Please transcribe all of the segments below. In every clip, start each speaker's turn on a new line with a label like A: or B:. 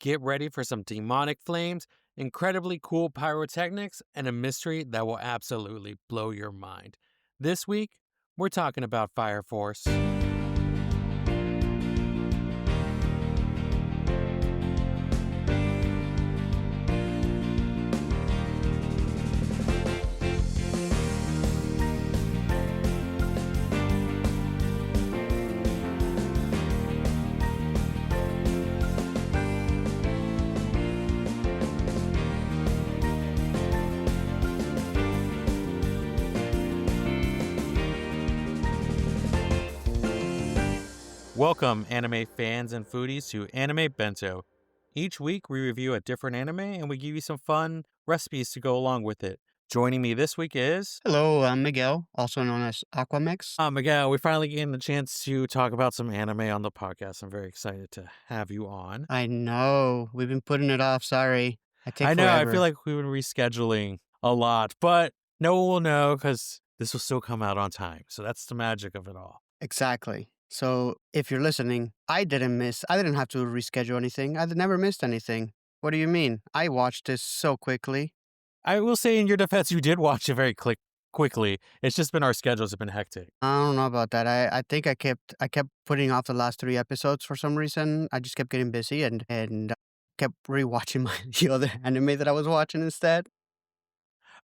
A: Get ready for some demonic flames, incredibly cool pyrotechnics, and a mystery that will absolutely blow your mind. This week, we're talking about Fire Force. Welcome, anime fans and foodies, to Anime Bento. Each week, we review a different anime and we give you some fun recipes to go along with it. Joining me this week is...
B: Hello, I'm Miguel, also known as Aquamix.
A: Miguel, we finally getting the chance to talk about some anime on the podcast. I'm very excited to have you on.
B: I know, we've been putting it off, sorry. I take
A: I know, I feel
B: forever.
A: like we've been rescheduling a lot, but no one will know because this will still come out on time. So that's the magic of it all.
B: Exactly. So if you're listening, I didn't have to reschedule anything. I never missed anything. What do you mean? I watched this so quickly.
A: I will say in your defense, you did watch it very quickly. It's just been our schedules have been hectic.
B: I don't know about that. I think I kept putting off the last 3 episodes for some reason. I just kept getting busy and kept rewatching the other anime that I was watching instead.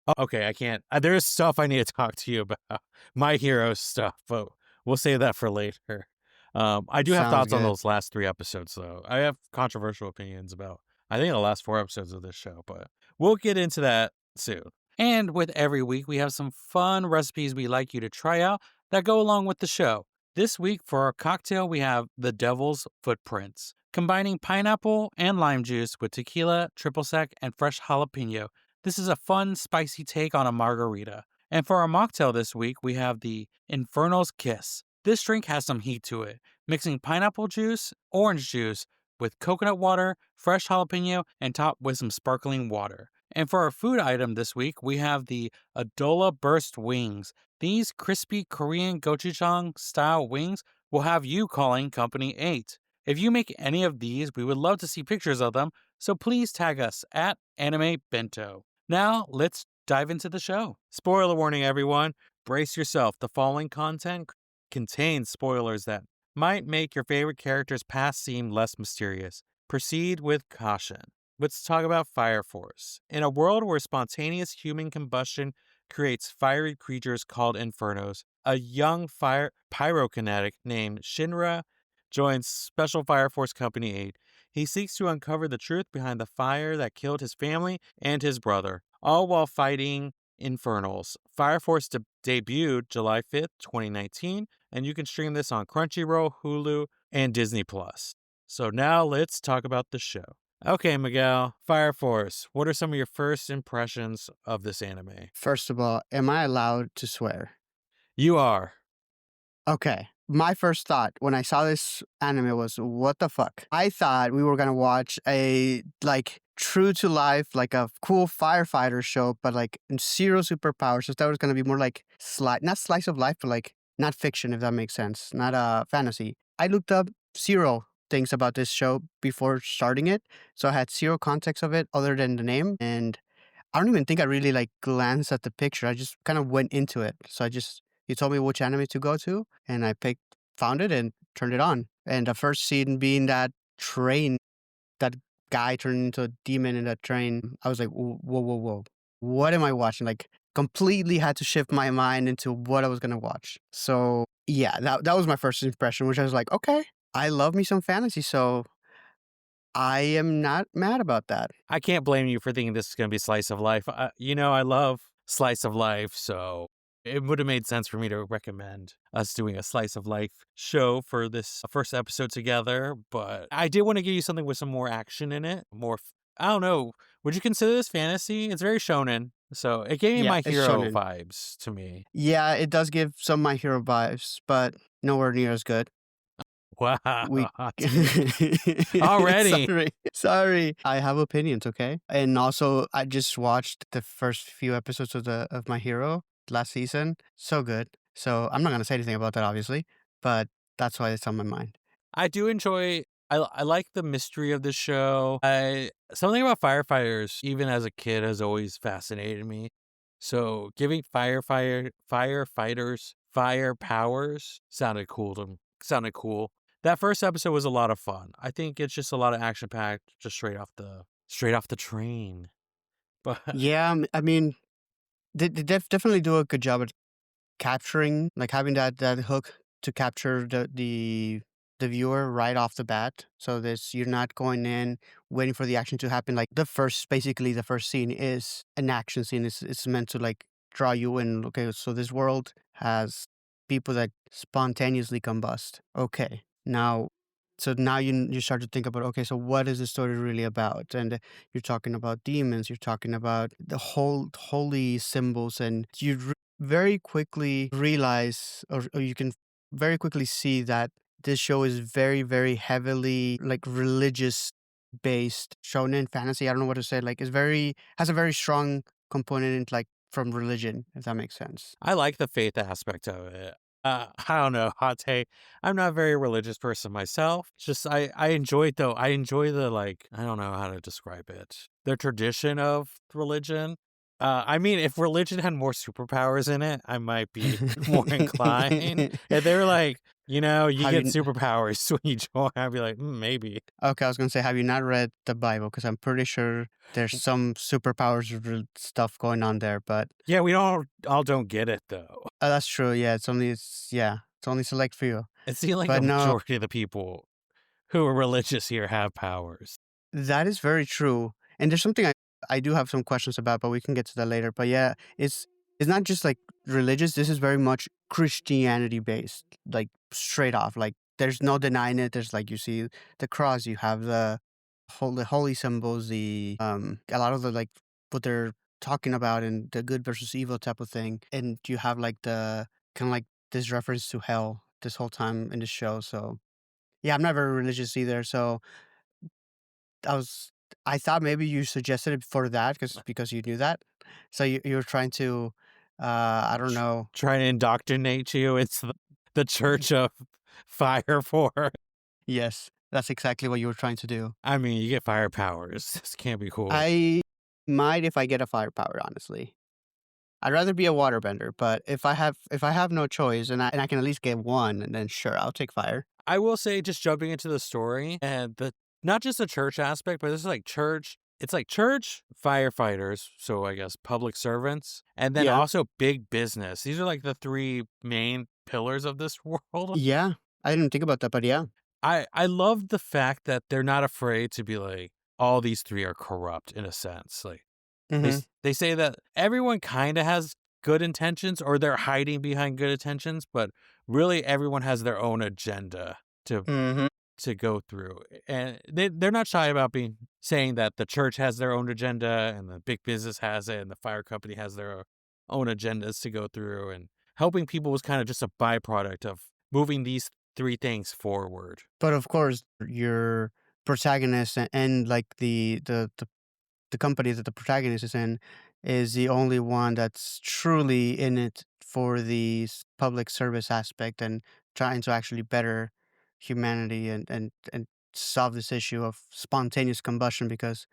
A: Oh, okay, I can't. There's stuff I need to talk to you about. My Hero stuff, but we'll save that for later. I do have
B: Sounds
A: thoughts on
B: good.
A: those last 3 episodes, though. I have controversial opinions about, I think, the last 4 episodes of this show, but we'll get into that soon. And with every week, we have some fun recipes we'd like you to try out that go along with the show. This week, for our cocktail, we have the Devil's Footprints, combining pineapple and lime juice with tequila, triple sec, and fresh jalapeno. This is a fun, spicy take on a margarita. And for our mocktail this week, we have the Infernal's Kiss. This drink has some heat to it, mixing pineapple juice, orange juice, with coconut water, fresh jalapeno, and topped with some sparkling water. And for our food item this week, we have the Adola Burst Wings. These crispy Korean gochujang style wings will have you calling Company 8. If you make any of these, we would love to see pictures of them, so please tag us at Anime Bento. Now, let's dive into the show. Spoiler warning, everyone. Brace yourself. The following content contains spoilers that might make your favorite character's past seem less mysterious. Proceed with caution. Let's talk about Fire Force. In a world where spontaneous human combustion creates fiery creatures called infernos, a young pyrokinetic named Shinra joins Special Fire Force Company 8. He seeks to uncover the truth behind the fire that killed his family and his brother, all while fighting infernals. Fire Force debuted July 5th, 2019, and you can stream this on Crunchyroll, Hulu, and Disney+. So now let's talk about the show. Okay, Miguel, Fire Force, what are some of your first impressions of this anime?
B: First of all, am I allowed to swear?
A: You are.
B: Okay. My first thought when I saw this anime was, what the fuck? I thought we were going to watch a, true to life, a cool firefighter show, but, zero superpowers. So that was going to be more not slice of life, but, not fiction, if that makes sense. Not fantasy. I looked up zero things about this show before starting it. So I had zero context of it other than the name. And I don't even think I really, glanced at the picture. I just kind of went into it. So you told me which anime to go to, and I found it and turned it on. And the first scene being that train, that guy turned into a demon in that train. I was like, whoa, whoa, whoa. What am I watching? Completely had to shift my mind into what I was going to watch. So yeah, that was my first impression, which I was like, okay, I love me some fantasy. So I am not mad about that.
A: I can't blame you for thinking this is going to be slice of life. I love slice of life, so it would have made sense for me to recommend us doing a slice of life show for this first episode together. But I did want to give you something with some more action in it. I don't know. Would you consider this fantasy? It's very shonen. So it gave me
B: Yeah,
A: My
B: it's
A: Hero
B: shonen.
A: vibes to me.
B: Yeah, it does give some My Hero vibes, but nowhere near as good.
A: Wow.
B: We
A: Hot take. Already.
B: sorry. I have opinions, okay? And also, I just watched the first few episodes of My Hero last season. So good. So I'm not gonna say anything about that, obviously, but that's why it's on my mind.
A: I do enjoy I like the mystery of the show. I something about firefighters, even as a kid, has always fascinated me. So giving firefighters fire powers sounded cool. That first episode was a lot of fun. I think it's just a lot of action packed, just straight off the train. But
B: Yeah, I mean, they definitely do a good job at capturing, like having that hook to capture the viewer right off the bat. So this you're not going in waiting for the action to happen. Like basically the first scene is an action scene. It's meant to like draw you in. Okay, so this world has people that spontaneously combust. Okay, now you start to think about, okay, so what is the story really about? And you're talking about demons. You're talking about the whole holy symbols, and very quickly realize, or you can very quickly see that this show is very, very heavily like religious based shonen fantasy. I don't know what to say. Like has a very strong component in like from religion, if that makes sense.
A: I like the faith aspect of it. I don't know, hot take. I'm not a very religious person myself. It's just I enjoy it though. I enjoy the like I don't know how to describe it. The tradition of religion. I mean, if religion had more superpowers in it, I might be more inclined. If they were like, you
B: Have
A: get
B: you
A: superpowers when you join, I'd be like, maybe.
B: Okay, I was gonna say, have you not read the Bible? Because I'm pretty sure there's some superpowers stuff going on there, but
A: Yeah, we don't get it though.
B: that's true. Yeah, it's only select few.
A: It seems like the
B: But no,
A: majority of the people who are religious here have powers.
B: that is very true. And there's something I do have some questions about, but we can get to that later. But yeah, it's not just like religious. This is very much Christianity based, like straight off. Like there's no denying it. There's like you see the cross, you have the holy symbols, the a lot of the like what they're talking about and the good versus evil type of thing. And you have like the kind of like this reference to hell this whole time in the show. So yeah, I'm not very religious either. So I was I thought maybe you suggested it for that because you knew that. So you were trying to I don't know.
A: Trying to indoctrinate you. It's the church of fire for.
B: Yes, that's exactly what you were trying to do.
A: I mean, you get fire powers. This can't be cool.
B: I might if I get a firepower, honestly. I'd rather be a waterbender, but if I have no choice and I can at least get one, and then sure, I'll take fire.
A: I will say, just jumping into the story and the not just the church aspect, but this is like church. It's like church firefighters, so I guess public servants, and then
B: Yeah.
A: also big business. These are like the three main pillars of this world.
B: Yeah. I didn't think about that, but yeah.
A: I love the fact that they're not afraid to be like all these three are corrupt in a sense. Like
B: Mhm.
A: they say that everyone kind of has good intentions or they're hiding behind good intentions, but really everyone has their own agenda to
B: Mhm.
A: to go through. And they're not shy about being saying that the church has their own agenda and the big business has it and the fire company has their own agendas to go through, and helping people was kind of just a byproduct of moving these three things forward.
B: But of course, your protagonist and like the company that the protagonist is in is the only one that's truly in it for the public service aspect and trying to actually better humanity and solve this issue of spontaneous combustion, because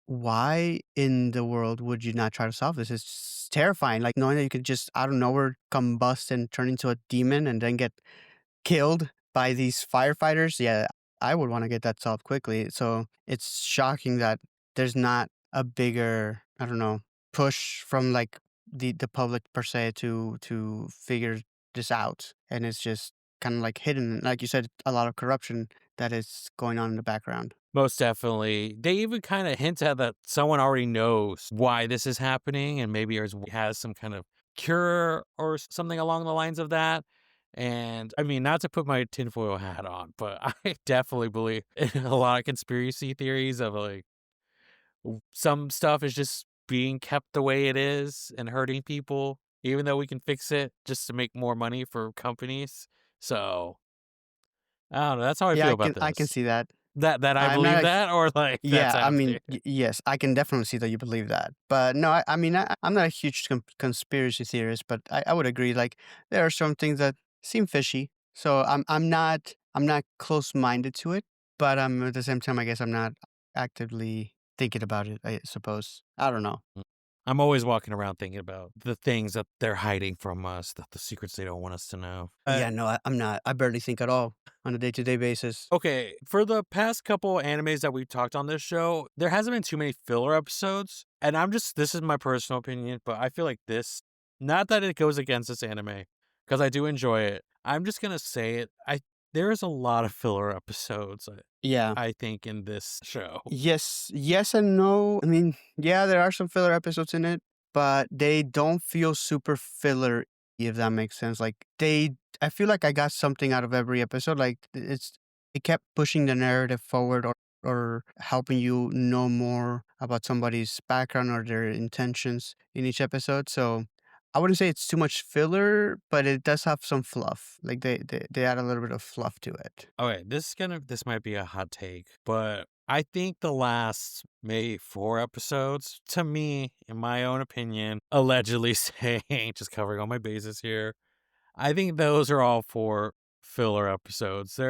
B: why in the world would you not try to solve this? It's terrifying, like knowing that you could just out of nowhere combust and turn into a demon and then get killed by these firefighters. Yeah, I would wanna get that solved quickly. So, it's shocking that there's not a bigger, I don't know, push from, like, the public per se to figure this out, and it's just kinda, like, hidden. Like you said, a lot of corruption that is going on in the background.
A: Most definitely. They even kind of hint at that someone already knows why this is happening and maybe has some kind of cure or something along the lines of that. And I mean, not to put my tinfoil hat on, but I definitely believe in a lot of conspiracy theories of like some stuff is just being kept the way it is and hurting people, even though we can fix it just to make more money for companies. So I don't know. That's how I
B: Yeah,
A: feel about
B: I can
A: this.
B: see that.
A: That I
B: I'm not
A: believe
B: a
A: that or, like, that's
B: Yeah, I
A: happening?
B: mean, yes, I can definitely see that you believe that. But no, I mean, I'm not a huge conspiracy theorist, but I would agree. Like, there are some things that seem fishy. So I'm not close-minded to it, but, at the same time, I guess I'm not actively thinking about it, I suppose. I don't know.
A: Mm. I'm always walking around thinking about the things that they're hiding from us, the secrets they don't want us to know.
B: Yeah, no, I'm not. I barely think at all on a day-to-day basis.
A: Okay, for the past couple animes that we've talked on this show, there hasn't been too many filler episodes. And this is my personal opinion, but I feel like not that it goes against this anime, because I do enjoy it. I'm just gonna say it. There is a lot of filler episodes,
B: Yeah.
A: I think, in this show.
B: Yes and no. I mean, yeah, there are some filler episodes in it, but they don't feel super filler, if that makes sense. Like I feel like I got something out of every episode. Like it kept pushing the narrative forward or helping you know more about somebody's background or their intentions in each episode. So I wouldn't say it's too much filler, but it does have some fluff. Like they add a little bit of fluff to it.
A: Okay, this might be a hot take, but I think the last maybe 4 episodes, to me, in my own opinion, allegedly saying, just covering all my bases here, I think those are all 4 filler episodes.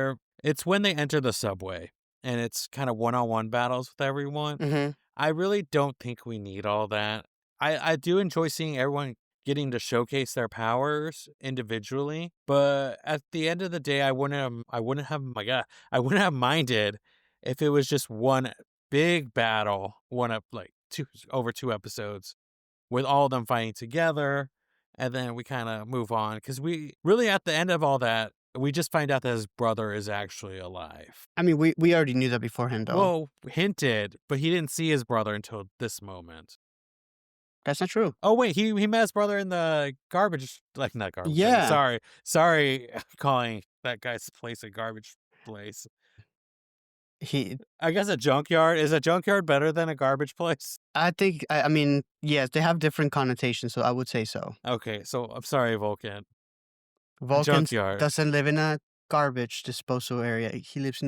A: It's when they enter the subway and it's kind of one-on-one battles with everyone.
B: Hmm.
A: I really don't think we need all that. I do enjoy seeing everyone getting to showcase their powers individually, but at the end of the day, my God, I wouldn't have minded if it was just one big battle, one up like over 2 episodes with all of them fighting together, and then we kind of move on because we really at the end of all that, we just find out that his brother is actually alive.
B: I mean, we already knew that beforehand, though.
A: Well, hinted, but he didn't see his brother until this moment.
B: That's not true.
A: Oh wait, he met his brother in the garbage, like not garbage.
B: Yeah.
A: Sorry, calling that guy's place a garbage place.
B: He
A: I guess a junkyard. Is a junkyard better than a garbage place?
B: I think I mean, yes, they have different connotations, so I would say so.
A: Okay, so I'm sorry, Vulcan. A
B: Vulcan
A: junkyard.
B: doesn't live in a garbage disposal area. He lives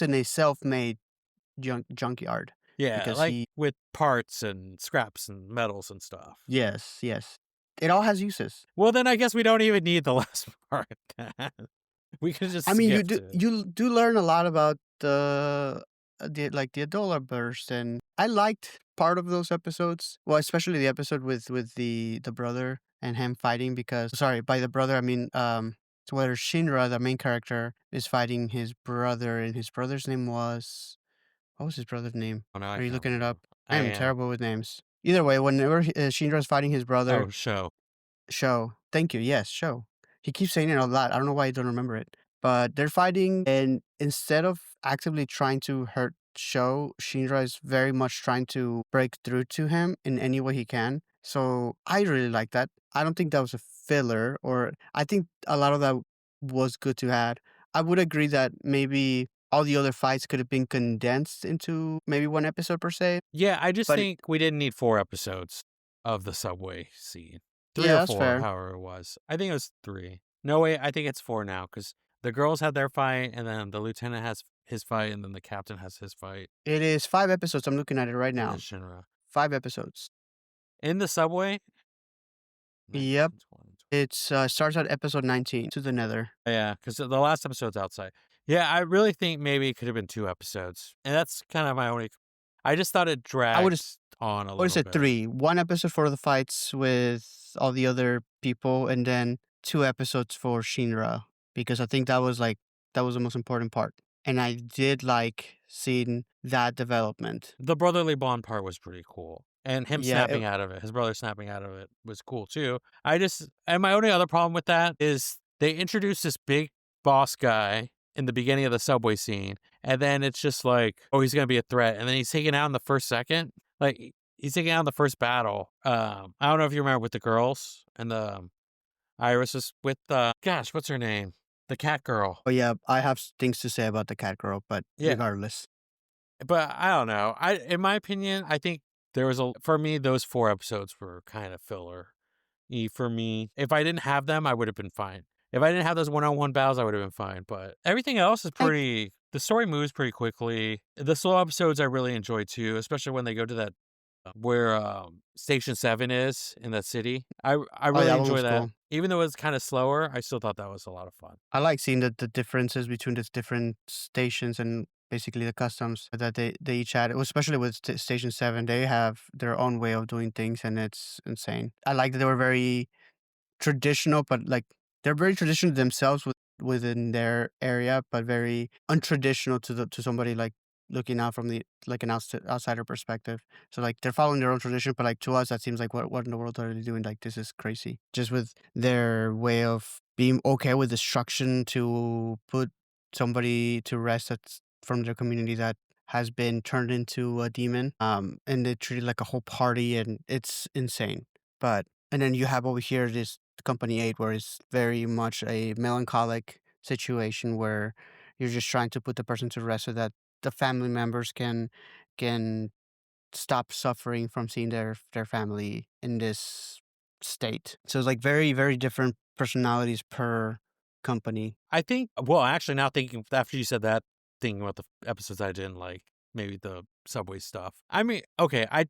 B: in a self-made junkyard
A: Yeah,
B: because
A: like with parts and scraps and metals and stuff.
B: yes, yes. It all has uses.
A: Well, then I guess we don't even need the last part. We could just
B: I mean,
A: skip to.
B: you do learn a lot about the adult burst, and I liked part of those episodes. Well, especially the episode with the brother and him fighting because sorry, by the brother I mean it's where Shinra, the main character, is fighting his brother, and his brother's name was what was his brother's name?
A: Oh no, I
B: Are you
A: can't
B: looking it
A: remember.
B: up?
A: I
B: I am
A: am.
B: terrible with names. Either way, whenever Shinra's fighting his brother,
A: Oh, show.
B: Show. Thank you. Yes, Show. He keeps saying it a lot. I don't know why I don't remember it. But they're fighting, and instead of actively trying to hurt Show, Shinra is very much trying to break through to him in any way he can. So I really like that. I don't think that was a filler, or I think a lot of that was good to add. I would agree that maybe all the other fights could have been condensed into maybe one episode per se.
A: Yeah, I just
B: But
A: think we didn't need 4 episodes of the subway scene. Three
B: yeah,
A: or
B: that's
A: four,
B: fair.
A: however it was. I think it was 3. No, wait, I think it's 4 now because the girls had their fight, and then the lieutenant has his fight, and then the captain has his fight.
B: It is 5 episodes. I'm looking at it right
A: And then
B: now.
A: Shinra.
B: 5 episodes.
A: In the subway?
B: Yep.
A: 19, 20.
B: It's, starts at episode 19, To the Nether.
A: Yeah, because the last episode's outside. Yeah, I really think maybe it could have been 2 episodes. And that's kind of my only. I just thought it
B: I would've
A: dragged on a
B: would've
A: little
B: said
A: bit.
B: 3. 1 episode for the fights with all the other people, and then 2 episodes for Shinra, because I think that was the most important part, and I did like seeing that development.
A: The brotherly bond part was pretty cool. And him
B: Yeah,
A: snapping out of it, his brother snapping out of it was cool too. And my only other problem with that is they introduced this big boss guy in the beginning of the subway scene. And then it's just like, oh, he's going to be a threat. And then he's taken out in the first second. Like, he's taken out in the first battle. I don't know if you remember with the girls and the Iris was with, gosh, what's her name? The cat girl.
B: oh, yeah, I have things to say about the cat girl, but
A: Yeah.
B: regardless.
A: But I don't know. In my opinion, I think for me, those 4 episodes were kind of filler. For me, if I didn't have them, I would have been fine. If I didn't have those one-on-one battles, I would have been fine. But everything else is
B: I
A: the story moves pretty quickly. The slow episodes I really enjoy too, especially when they go to that where Station 7 is in that city. I
B: Oh,
A: really
B: that one
A: enjoy
B: was
A: that.
B: cool.
A: Even though it's kind of slower, I still thought that was a lot of fun.
B: I like seeing the differences between the different stations and basically the customs that they each had, especially with Station 7. They have their own way of doing things, and it's insane. I like that they were very traditional, but like they're very traditional themselves within their area, but very untraditional to somebody like looking out from the like an outsider perspective. So like they're following their own tradition, but like to us that seems like what in the world are they doing? Like this is crazy. Just with their way of being okay with destruction to put somebody to rest that's from their community that has been turned into a demon. And they treat it like a whole party, and it's insane. But and then you have over here this Company 8, where it's very much a melancholic situation where you're just trying to put the person to rest so that the family members can stop suffering from seeing their family in this state. So it's like very, very different personalities per company.
A: I think, well, actually, now thinking after you said that, thinking about the episodes I didn't like, maybe the Subway stuff. I mean, okay, I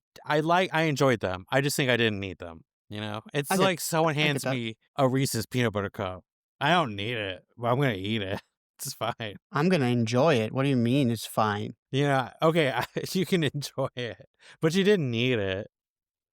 A: enjoyed them. I just think I didn't need them. You know, it's
B: I get
A: like someone
B: I get
A: hands
B: that.
A: me a Reese's peanut butter cup. I don't need it, but I'm gonna eat it. It's fine.
B: I'm gonna enjoy it. What do you mean it's fine?
A: Yeah, okay, you can enjoy it, but you didn't need it.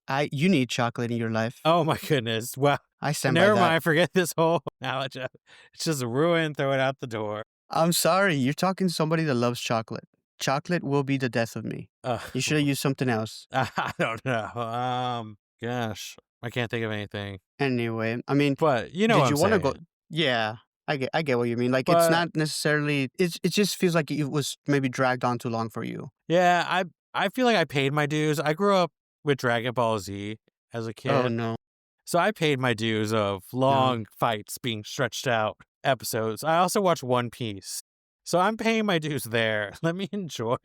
B: I You need chocolate in your life.
A: Oh my goodness. Well,
B: I stand by
A: never
B: that.
A: mind. Forget this whole analogy. It's just ruined. Throw it out the door.
B: I'm sorry, you're talking to somebody that loves chocolate. Chocolate will be the death of me.
A: Uh,
B: You should have used something else.
A: I don't know. Gosh, I can't think of anything.
B: Anyway, I mean,
A: But you know what
B: did
A: I'm
B: you wanna go?
A: saying.
B: Yeah, I get what you mean. Like, it's
A: But
B: not necessarily it just feels like it was maybe dragged on too long for you.
A: yeah, I feel like I paid my dues. I grew up with Dragon Ball Z as a
B: Oh,
A: kid,
B: no,
A: so I paid my dues of
B: no.
A: long fights being stretched out episodes. I also watch One Piece, so I'm paying my dues there. Let me enjoy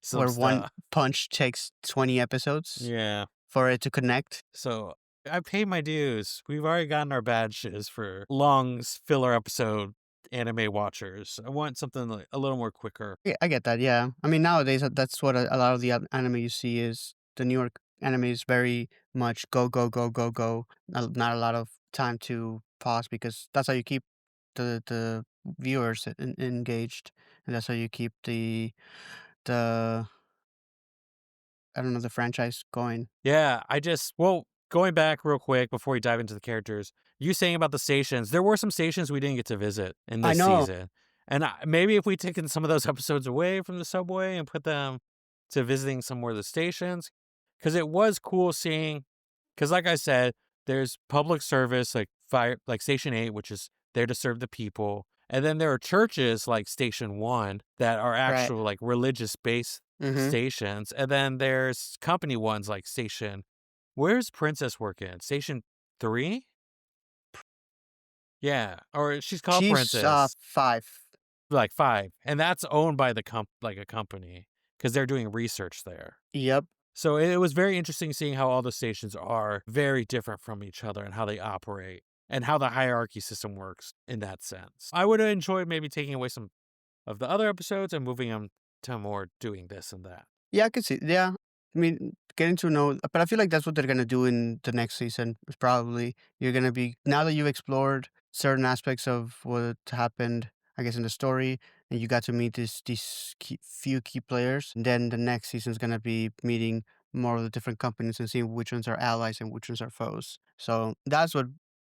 A: some
B: Where one
A: stuff.
B: punch takes 20 episodes
A: Yeah.
B: for it to connect.
A: So I paid my dues. We've already gotten our badges for long filler episode anime watchers. I want something like a little more quicker.
B: Yeah, I get that, yeah. I mean, nowadays, that's what a lot of the anime you see is the New York anime is very much go, go, go, go, go. Not a lot of time to pause because that's how you keep the viewers engaged, and that's how you keep the I don't know, the franchise going.
A: Yeah, well, going back real quick before we dive into the characters, you saying about the stations, there were some stations we didn't get to visit in
B: I
A: this
B: know,
A: season. And maybe if we taken some of those episodes away from the subway and put them to visiting some more of the stations, because it was cool seeing, because like I said, there's public service like fire, like Station 8, which is there to serve the people. And then there are churches like Station 1 that are
B: right.
A: actual like religious based
B: Mhm.
A: stations. And then there's company ones like where's Princess working? Station 3? Yeah, or she's called
B: She's,
A: Princess,
B: 5.
A: like 5, and that's owned by the like a company because 'cause they're doing research there.
B: Yep.
A: So it was very interesting seeing how all the stations are very different from each other and how they operate and how the hierarchy system works in that sense. I would enjoy maybe taking away some of the other episodes and moving them to more doing this and that.
B: Yeah, I could see, yeah. I mean, getting to know, but I feel like that's what they're gonna do in the next season, is probably you're gonna be now that you've explored certain aspects of what happened, I guess, in the story, and you got to meet these few key players, then the next season is gonna be meeting more of the different companies and seeing which ones are allies and which ones are foes. So that's what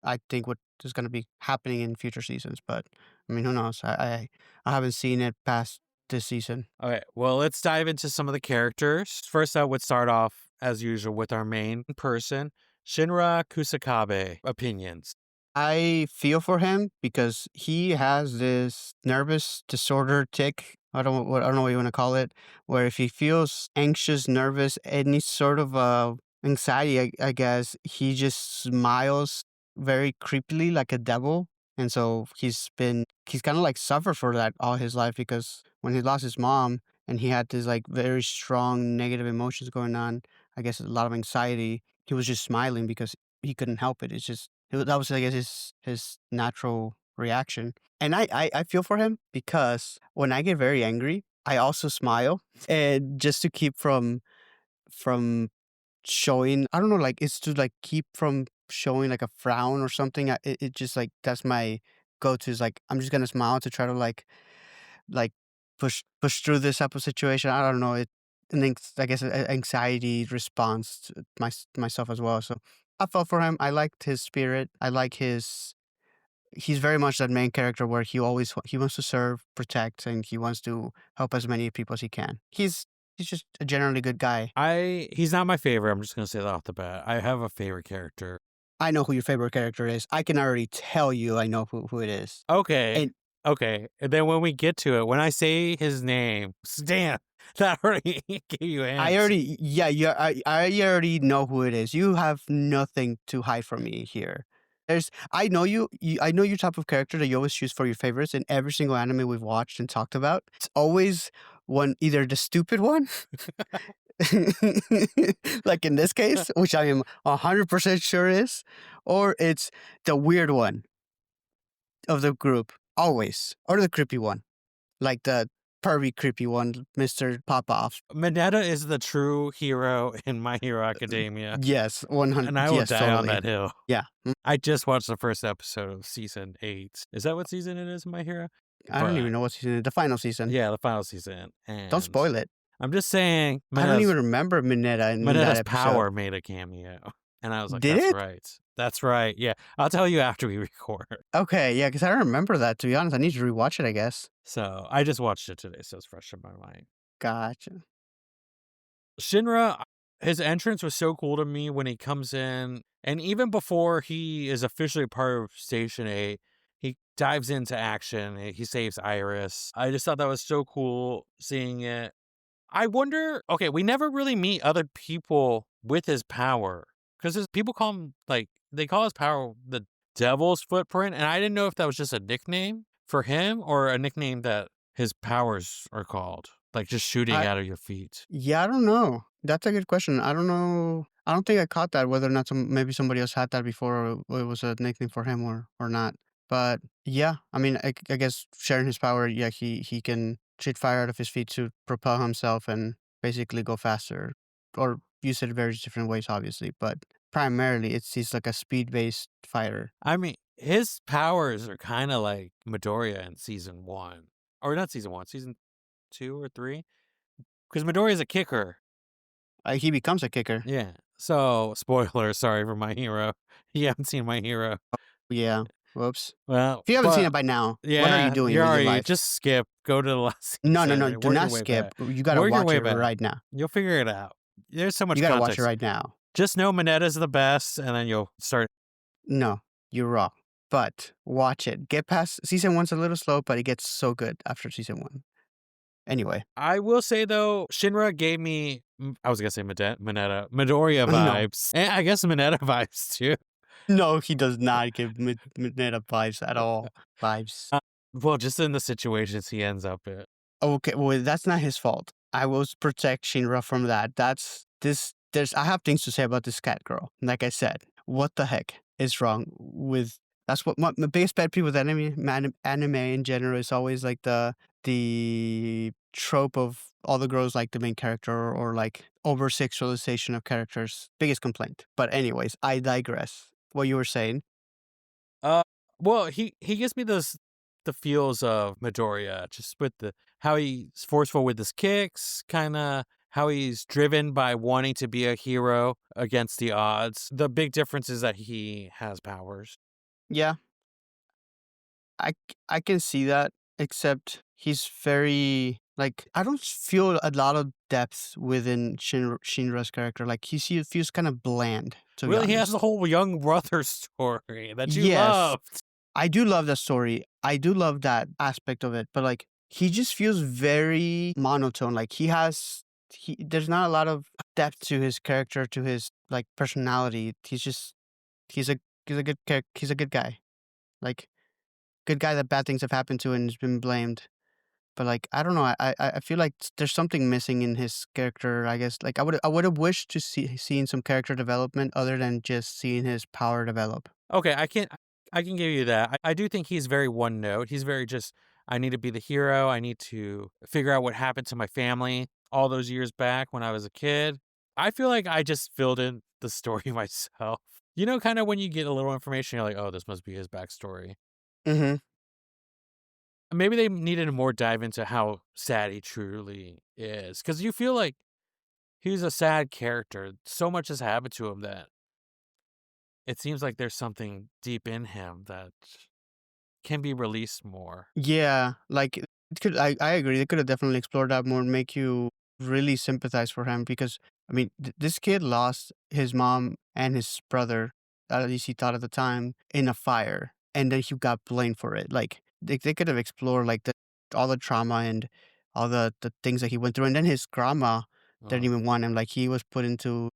B: I think what is gonna be happening in future seasons, but, I mean, who knows? I haven't seen it past this season.
A: Okay, well, let's dive into some of the characters. First, I would start off, as usual, with our main person, Shinra Kusakabe. Opinions.
B: I feel for him because he has this nervous disorder tick. I don't know what you want to call it, where if he feels anxious, nervous, any sort of anxiety, I guess he just smiles very creepily like a devil. And so he's kind of like suffered for that all his life because when he lost his mom and he had this like very strong negative emotions going on, I guess a lot of anxiety, he was just smiling because he couldn't help it. It's just that was, I guess, his natural reaction. And I feel for him because when I get very angry, I also smile, and just to keep from showing, I don't know, like, it's to, like, keep from showing, like, a frown or something. It just, like, that's my go-to is, like, I'm just gonna smile to try to, like, push through this type of situation. I don't know, I guess, a anxiety response to myself as well, so I felt for him. I liked his spirit. I like he's very much that main character where he wants to serve, protect, and he wants to help as many people as he can. He's just a generally good guy.
A: He's not my favorite. I'm just gonna say that off the bat. I have a favorite character.
B: I know who your favorite character is. I can already tell you I know who it is.
A: Okay.
B: And
A: Okay. And then when we get to it, when I say his name, Stan, that already gave you a
B: I
A: hint.
B: already yeah, yeah, I already know who it is. You have nothing to hide from me here. I know I know your type of character that you always choose for your favorites in every single anime we've watched and talked about. It's always one, either the stupid one, like in this case, which I am 100% sure is, or it's the weird one of the group, always, or the creepy one, like the pervy creepy one, Mr. Popoff.
A: Mineta is the true hero in My Hero Academia,
B: Yes,
A: and I
B: 100,
A: will
B: yes,
A: die on
B: totally.
A: that hill.
B: Yeah.
A: I just watched the first episode of season 8. Is that what season it is, My Hero?
B: I don't even
A: But
B: know what season, the final season.
A: yeah, the final season.
B: Don't
A: And
B: spoil it.
A: I'm just saying,
B: I don't even remember Mineta in that
A: Mineta's
B: episode.
A: power made a cameo. And I was like,
B: Did
A: that's
B: it?
A: right. That's right. Yeah. I'll tell you after we record.
B: Okay, yeah, because I don't remember that, to be honest. I need to rewatch it, I guess.
A: So I just watched it today, so it's fresh in my mind.
B: Gotcha.
A: Shinra, his entrance was so cool to me when he comes in. And even before he is officially part of Station 8, he dives into action. He saves Iris. I just thought that was so cool seeing it. I wonder, okay, we never really meet other people with his power. Because people call him, like, they call his power the Devil's Footprint. And I didn't know if that was just a nickname for him or a nickname that his powers are called. Like just shooting
B: I
A: out of your feet.
B: Yeah, I don't know. That's a good question. I don't know. I don't think I caught that, whether or not maybe somebody else had that before, or it was a nickname for him or not. But yeah, I mean, I guess sharing his power, yeah, he can shoot fire out of his feet to propel himself and basically go faster, or use it in various different ways, obviously. But primarily, he's like a speed based fighter.
A: I mean, his powers are kind of like Midoriya in season 1. Or not season 1, season 2 or 3. Because Midoriya's a kicker.
B: He becomes a kicker.
A: Yeah. So, spoiler, sorry for My Hero. You haven't seen My Hero.
B: Yeah. Whoops.
A: Well,
B: If you haven't seen it
A: but
B: by now, what are you
A: yeah,
B: doing
A: you're
B: with your
A: already,
B: life?
A: just skip, go to the last
B: No, no,
A: season,
B: no.
A: and
B: Do
A: work your
B: not
A: way
B: skip.
A: back.
B: You gotta
A: Work your
B: watch
A: way
B: it
A: back.
B: right now.
A: You'll figure it out. There's so
B: You
A: much
B: gotta watch it
A: context.
B: right now.
A: Just know Mineta's the best, and then you'll start.
B: No, you're wrong. But watch it. Get past season one's a little slow, but it gets so good after season one. Anyway,
A: I will say though, Shinra gave me, I was gonna say Midoriya
B: no,
A: vibes, and I guess Mineta vibes too.
B: no, he does not give Midnight vibes at all. Vibes.
A: Uh, well, just in the situations he ends up in.
B: Okay, well, that's not his fault. I will protect Shinra from that. That's this. I have things to say about this cat girl. Like I said, what the heck is wrong with? That's what my biggest pet peeve with anime in general is always like the trope of all the girls like the main character, or like over sexualization of characters. Biggest complaint. But anyways, I digress. What you were saying?
A: Uh, well, he gives me the feels of Midoriya, just with the how he's forceful with his kicks, kind of how he's driven by wanting to be a hero against the odds. The big difference is that he has powers.
B: Yeah, I can see that, except he's very like, I don't feel a lot of depth within Shinra's character. Like feels kind of bland, to be
A: Really, he has the
B: honest.
A: whole young brother story that you
B: Yes,
A: loved.
B: I do love the story. I do love that aspect of it, but like he just feels very monotone. Like there's not a lot of depth to his character, to his like personality. He's a he's a good guy. Like, good guy that bad things have happened to and has been blamed. But like, I don't know. I feel like there's something missing in his character. I guess like I would have wished to seen some character development other than just seeing his power develop.
A: Okay, I can give you that. I do think he's very one note. He's very just I need to be the hero. I need to figure out what happened to my family all those years back when I was a kid. I feel like I just filled in the story myself. You know, kind of when you get a little information, you're like, oh, this must be his backstory.
B: Mhm.
A: Maybe they needed to more dive into how sad he truly is. Because you feel like he's a sad character. So much has happened to him that it seems like there's something deep in him that can be released more.
B: Yeah, like, it could I agree, they coulda definitely explored that more and make you really sympathize for him because, I mean, this kid lost his mom and his brother, at least he thought at the time, in a fire, and then he got blamed for it, like, they could have explored, like, all the trauma and all the things that he went through, and then his grandma didn't
A: Uh,
B: even want him, like, he was put into,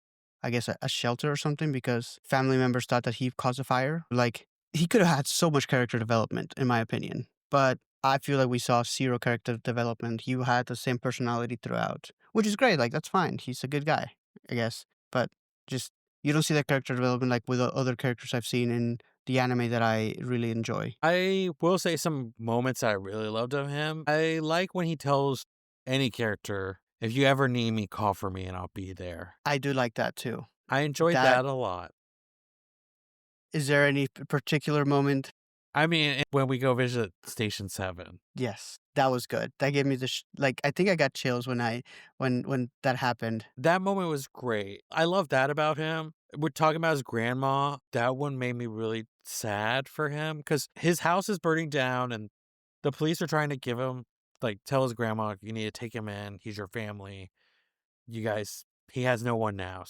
B: I guess, a shelter or something because family members thought that he caused the fire, like, he could have had so much character development, in my opinion, but I feel like we saw 0 character development. He had the same personality throughout, which is great, like, that's fine. He's a good guy, I guess, but just you don't see that character development like with the other characters I've seen in the anime that I really enjoy.
A: I will say some moments I really loved of him. I like when he tells any character, if you ever need me, call for me and I'll be there.
B: I do like that too.
A: I enjoyed
B: That
A: that a lot.
B: is there any particular moment?
A: I mean, when we go visit Station 7,
B: Yes, that was good. That gave me the like, I think I got chills when when that happened.
A: that moment was great. I love that about him. We're talking about his grandma. That one made me really sad for him because his house is burning down and the police are trying to give him, like, tell his grandma, you need to take him in. He's your family. You guys, he has no one now.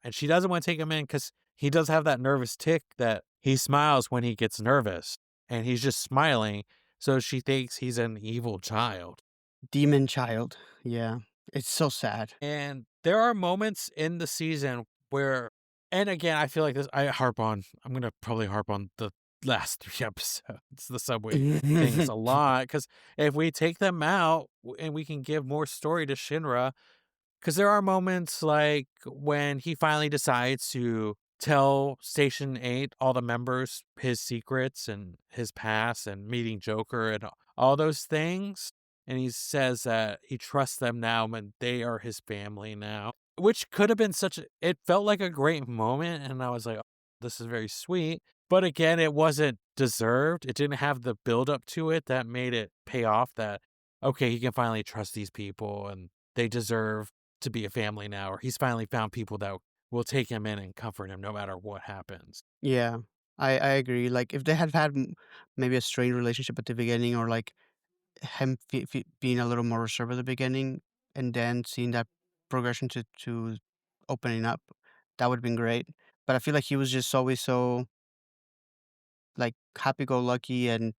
A: And she doesn't want to take him in because he does have that nervous tick that he smiles when he gets nervous and he's just smiling. So she thinks he's an evil child.
B: Demon child. Yeah. It's so sad.
A: And there are moments in the season where, and again, I feel like this, I'm going to probably harp on the last 3 episodes, the subway things a lot. Because if we take them out and we can give more story to Shinra, because there are moments like when he finally decides to tell Station 8, all the members, his secrets and his past and meeting Joker and all those things. And he says that he trusts them now and they are his family now, which could have been it felt like a great moment. And I was like, oh, this is very sweet. But again, it wasn't deserved. It didn't have the build up to it that made it pay off that, okay, he can finally trust these people and they deserve to be a family now, or he's finally found people that will take him in and comfort him no matter what happens.
B: Yeah, I agree. Like if they had had maybe a strained relationship at the beginning, or like him being a little more reserved at the beginning, and then seeing that progression to opening up, that would have been great. But I feel like he was just always so like happy go lucky and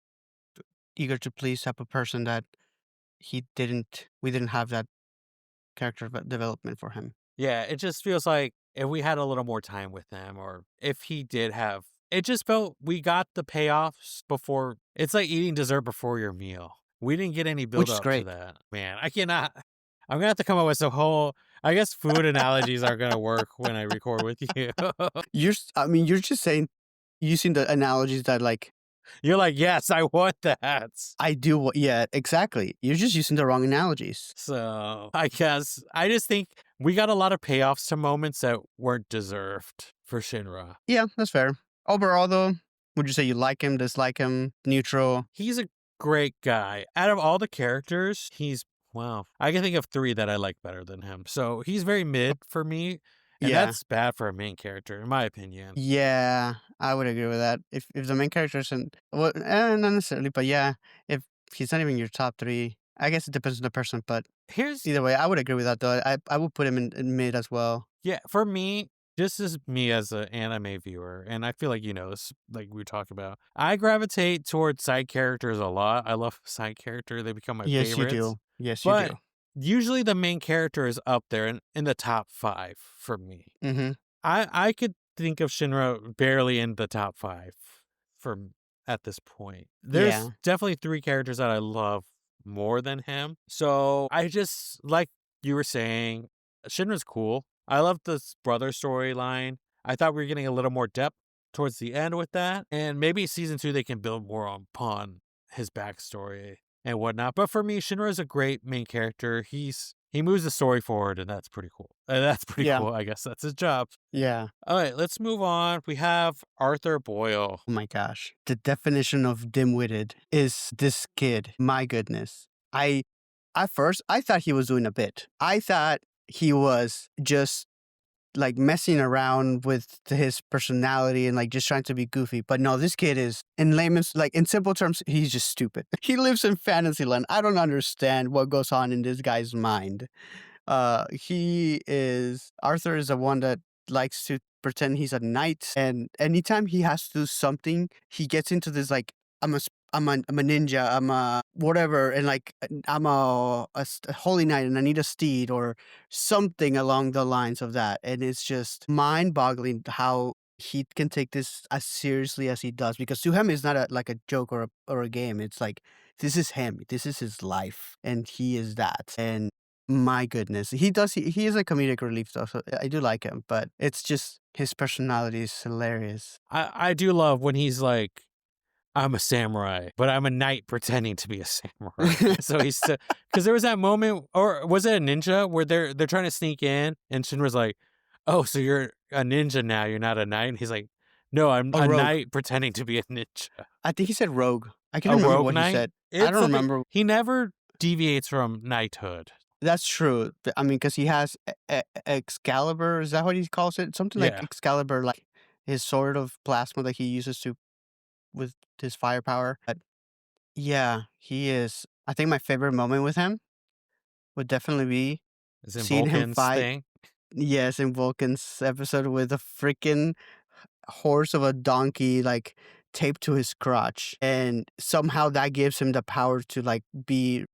B: eager to please type of person that we didn't have that character development for him.
A: Yeah, it just feels like if we had a little more time with him, or if he did have, it just felt we got the payoffs before. It's like eating dessert before your meal. We didn't get any build
B: Which is
A: up to
B: great.
A: that. Man, I cannot. I'm gonna have to come up with some whole. I guess food analogies are gonna work when I record with you.
B: I mean, you're just saying using the analogies that like
A: You're like, yes, I want that.
B: I do what yeah, exactly. You're just using the wrong analogies.
A: So I guess I just think we got a lot of payoffs to moments that weren't deserved for Shinra.
B: Yeah, that's fair. Overall, though, would you say you like him, dislike him, neutral?
A: He's a great guy. Out of all the characters, wow. I can think of 3 that I like better than him. So he's very mid for me, and
B: Yeah.
A: that's bad for a main character, in my opinion.
B: Yeah, I would agree with that. If the main character isn't well, not necessarily, but yeah, if he's not even your top 3, I guess it depends on the person, but
A: Here's
B: either way, I would agree with that, though. I would put him in mid as well.
A: Yeah, for me, this is me as an anime viewer, and I feel like you know this, like we talked about. I gravitate towards side characters a lot. I love side character; they become my
B: Yes, you
A: favorites.
B: do. Yes, you
A: But
B: do.
A: usually, the main character is up there in the top 5 for me.
B: Mhm.
A: I could think of Shinra barely in the top 5 for at this point. There's
B: Yeah.
A: definitely 3 characters that I love more than him. So I just like you were saying, Shinra's cool. I love this brother storyline. I thought we were getting a little more depth towards the end with that. And maybe season 2 they can build more upon his backstory and whatnot. But for me, Shinra is a great main character. he moves the story forward, and that's pretty cool. That's pretty
B: Yeah.
A: cool. I guess that's his job.
B: Yeah.
A: All right, let's move on. We have Arthur Boyle.
B: Oh my gosh. The definition of dim-witted is this kid. My goodness. At first I thought he was doing a bit. I thought he was just like messing around with his personality and like just trying to be goofy. But no, this kid is in layman's like in simple terms, he's just stupid. He lives in Fantasyland. I don't understand what goes on in this guy's mind. He is Arthur is the one that likes to pretend he's a knight, and anytime he has to do something, he gets into this like I'm a ninja, I'm a whatever, and like I'm a holy knight, and I need a steed or something along the lines of that, and it's just mind-boggling how he can take this as seriously as he does because to him it's not like a joke or a game. It's like this is him, this is his life, and he is that. And my goodness, he is a comedic relief though, so I do like him, but it's just his personality is hilarious.
A: I do love when he's like, I'm a samurai, but I'm a knight pretending to be a samurai. So he's because there was that moment, or was it a ninja where they're trying to sneak in, and Shinra's like, "Oh, so you're a ninja now? You're not a knight?" And he's like, "No, I'm
B: A
A: a
B: rogue.
A: knight pretending to be a ninja,
B: I think he said rogue. I can't
A: a
B: remember
A: rogue
B: what he
A: knight."
B: said. I
A: It's
B: don't
A: something
B: remember.
A: he never deviates from knighthood.
B: That's true. I mean, because he has Excalibur. Is that what he calls it? Something like
A: Yeah,
B: Excalibur, like his sword of plasma that he uses to with his firepower. But yeah, he is. I think my favorite moment with him would definitely be
A: is in
B: seeing him
A: Vulcan's
B: fight.
A: thing.
B: Yes, in Vulcan's episode with a freaking horse of a donkey like taped to his crotch, and somehow that gives him the power to like be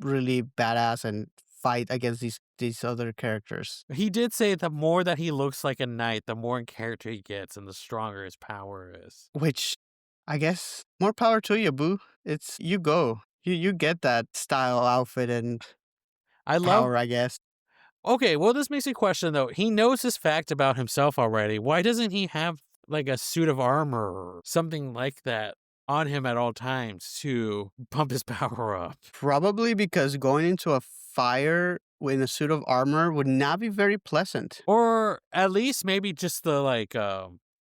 B: really badass and fight against these other characters.
A: He did say the more that he looks like a knight, the more in character he gets, and the stronger his power is.
B: Which I guess more power to you, boo. It's you go. You get that style outfit and
A: I love
B: power, I guess.
A: Okay, well, this makes me question though. He knows this fact about himself already. Why doesn't he have like a suit of armor or something like that on him at all times to pump his power up?
B: Probably because going into a fire in a suit of armor would not be very pleasant.
A: Or at least maybe just the like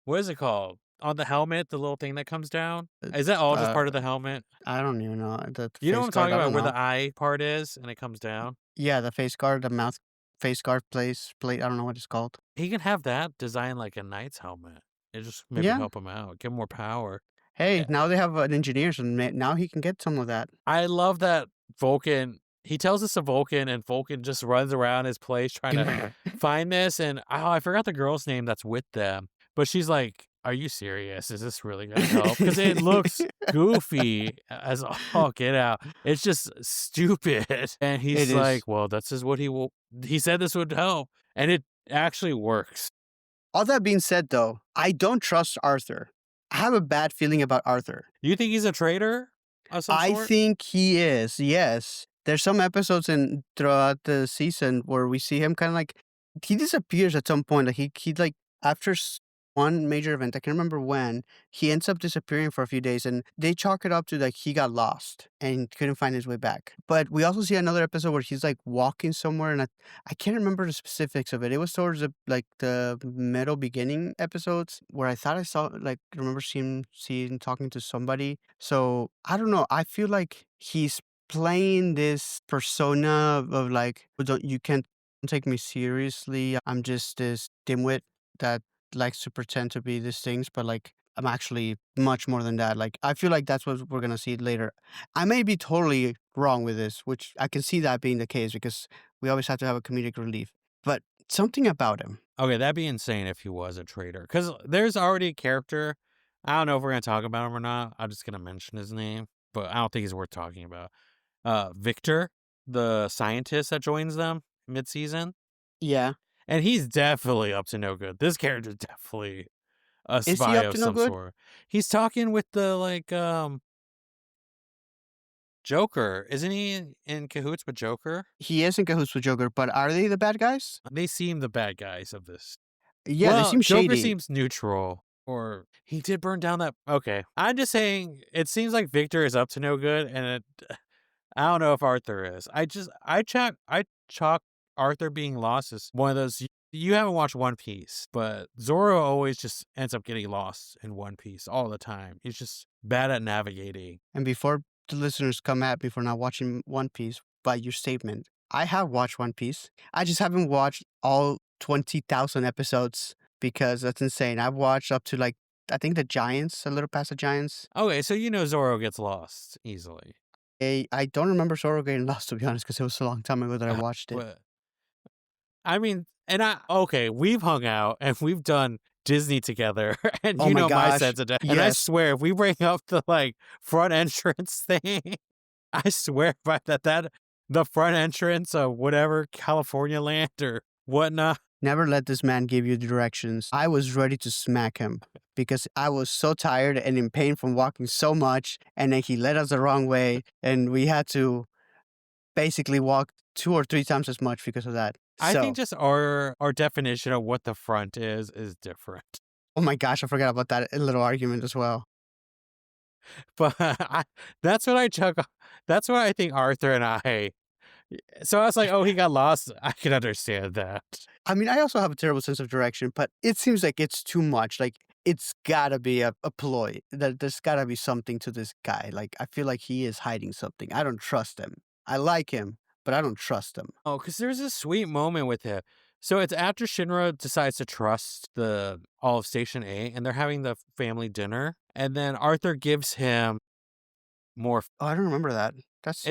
A: what is it called? On the helmet, the little thing that comes down?
B: Uh,
A: Is that all just
B: uh,
A: part of the helmet?
B: I don't even know the
A: You know what
B: face
A: I'm
B: guard.
A: talking
B: I
A: about
B: don't
A: where
B: know.
A: the eye part is and it comes down?
B: Yeah, the face guard, the mouth face guard place plate. I don't know what it's called.
A: He can have that designed like a knight's helmet. It just maybe
B: Yeah.
A: help him out, give him more power.
B: Hey, now they have an engineer, so now he can get some of that.
A: I love that Vulcan he tells us to Vulcan, and Vulcan just runs around his place trying to find this, and, oh, I forgot the girl's name that's with them, but she's like, "Are you serious? Is this really gonna help?" Because it looks goofy as all get out. It's just stupid, and
B: It
A: he's
B: is.
A: like, "Well, this is what he said this would help," and it actually works.
B: All that being said, though, I don't trust Arthur. I have a bad feeling about Arthur.
A: You think he's a traitor of some
B: I
A: sort?
B: think he is, yes. There's some episodes in throughout the season where we see him kind of like he disappears at some point. Like he like after one major event, I can't remember when, he ends up disappearing for a few days, and they chalk it up to like he got lost and couldn't find his way back. But we also see another episode where he's like walking somewhere, and I can't remember the specifics of it. It was towards the middle beginning episodes where I thought I saw like remember seeing talking to somebody. So I don't know. I feel like he's playing this persona of like, "Oh, don't you can't take me seriously. I'm just this dimwit that likes to pretend to be these things, but like I'm actually much more than that." Like I feel like that's what we're gonna see later. I may be totally wrong with this, which I can see that being the case because we always have to have a comedic relief. But something about him.
A: Okay, that'd be insane if he was a traitor. Because there's already a character. I don't know if we're gonna talk about him or not. I'm just gonna mention his name, but I don't think he's worth talking about. Victor, the scientist that joins them mid-season,
B: Yeah.
A: and he's definitely up to no good. This character's definitely a
B: Is he
A: spy
B: up
A: of
B: to no
A: some
B: good?
A: sort. He's talking with the like Joker, isn't he in cahoots with Joker?
B: He is in cahoots with Joker, but are they the bad guys?
A: They seem the bad guys of this.
B: Yeah, they
A: Well,
B: seem
A: Joker
B: shady.
A: seems neutral, or he did burn down that. Okay, I'm just saying it seems like Victor is up to no good, and I don't know if Arthur is. I chalk Arthur being lost is one of those. You haven't watched One Piece, but Zoro always just ends up getting lost in One Piece all the time. He's just bad at navigating.
B: And before the listeners come at me for not watching One Piece by your statement, I have watched One Piece. I just haven't watched all 20,000 episodes because that's insane. I've watched up to like, I think the Giants, a little past the Giants.
A: Okay, so you know Zoro gets lost easily.
B: I don't remember Zoro getting lost, to be honest, because it was a long time ago that I watched it.
A: But I mean, okay, we've hung out and we've done Disney together, and
B: Oh
A: you
B: my
A: know my
B: gosh.
A: sense of and I
B: Yes.
A: swear, if we bring up the like front entrance thing, I swear by that the front entrance of whatever California land or whatnot.
B: Never let this man give you directions. I was ready to smack him because I was so tired and in pain from walking so much. And then he led us the wrong way. And we had to basically walk 2 or 3 times as much because of that.
A: I
B: So,
A: think just our definition of what the front is different.
B: oh my gosh, I forgot about that little argument as well.
A: But that's what I took. That's what I think Arthur and I. So I was like, oh, he got lost. I can understand that.
B: I mean, I also have a terrible sense of direction, but it seems like it's too much. Like, it's gotta be a ploy. There's gotta be something to this guy. Like, I feel like he is hiding something. I don't trust him. I like him, but I don't trust him.
A: Oh, because there's a sweet moment with him. So it's after Shinra decides to trust the all of Station A, and they're having the family dinner, and then Arthur gives him more.
B: Oh, I don't remember that. That's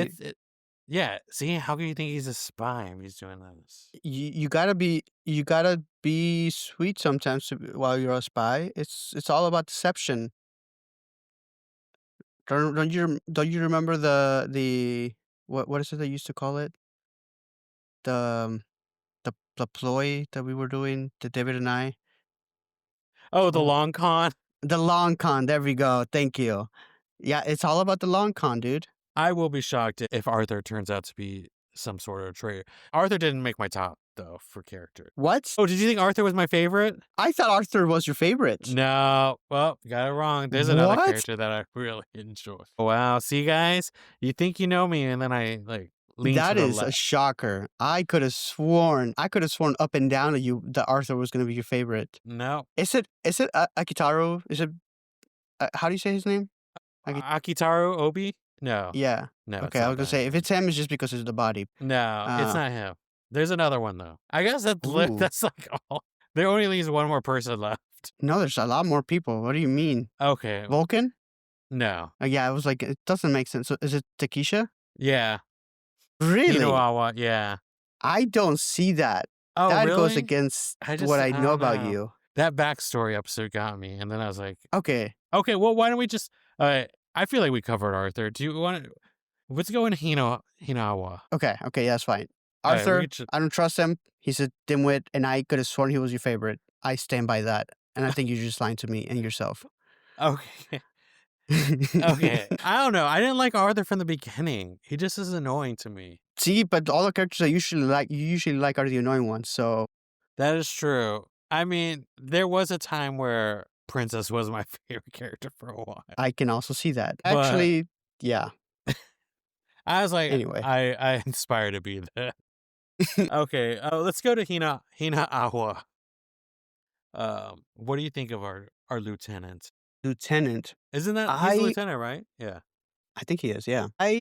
A: Yeah. See, how can you think he's a spy if he's doing this?
B: you gotta be sweet sometimes while you're a spy. It's all about deception. Don't you remember the what is it they used to call it? The the ploy that we were doing, the David and I.
A: Oh, the
B: Oh,
A: long con.
B: the long con. There we go. Thank you. Yeah, it's all about the long con, dude.
A: I will be shocked if Arthur turns out to be some sort of traitor. Arthur didn't make my top though for character.
B: What?
A: Oh, did you think Arthur was my favorite?
B: I thought Arthur was your favorite.
A: No. Well, you got it wrong. There's another
B: What?
A: character that I really enjoy. Wow. See, guys, you think you know me, and then I like lean to
B: That
A: the
B: is a
A: left.
B: shocker. I could have sworn up and down that Arthur was going to be your favorite.
A: No.
B: Is it Akitaro? Is it how do you say his name? Aki-
A: Akitaru Obi? No.
B: yeah.
A: No, it's
B: Okay, I was
A: not
B: gonna
A: that.
B: say if it's him, it's just because it's the body.
A: No, it's
B: Uh,
A: not him. There's another one though. I guess
B: ooh,
A: that's like all. There only leaves one more person left.
B: no, there's a lot more people. What do you mean,
A: Okay.
B: Vulcan?
A: No.
B: Yeah, I was like, it doesn't make sense. So is it Takesha?
A: Yeah.
B: Really?
A: Hinawa. Yeah.
B: I don't see that.
A: Oh,
B: That goes
A: really?
B: against what I
A: I
B: know
A: don't
B: about
A: know.
B: you.
A: That backstory episode got me, and then I was like,
B: Okay,
A: okay, well, why don't we just? I feel like we covered Arthur. Do you want to? Let's go into Hinawa.
B: okay, yeah, that's fine.
A: All right, we
B: Arthur,
A: could just,
B: I don't trust him. He's a dimwit, and I could have sworn he was your favorite. I stand by that, and I think you're just lying to me and yourself.
A: okay. Okay. I don't know. I didn't like Arthur from the beginning. He just is annoying to me.
B: See, but all the characters I usually like are the annoying ones. So
A: That is true. I mean, there was a time where Princess was my favorite character for a while.
B: I can also see that.
A: But
B: Actually, yeah.
A: I was like,
B: Anyway,
A: I inspire to be that. Okay, let's go to Hina Awa. What do you think of our lieutenant?
B: Lieutenant.
A: Isn't that he's the
B: I
A: lieutenant, right? Yeah.
B: I think he is. Yeah. I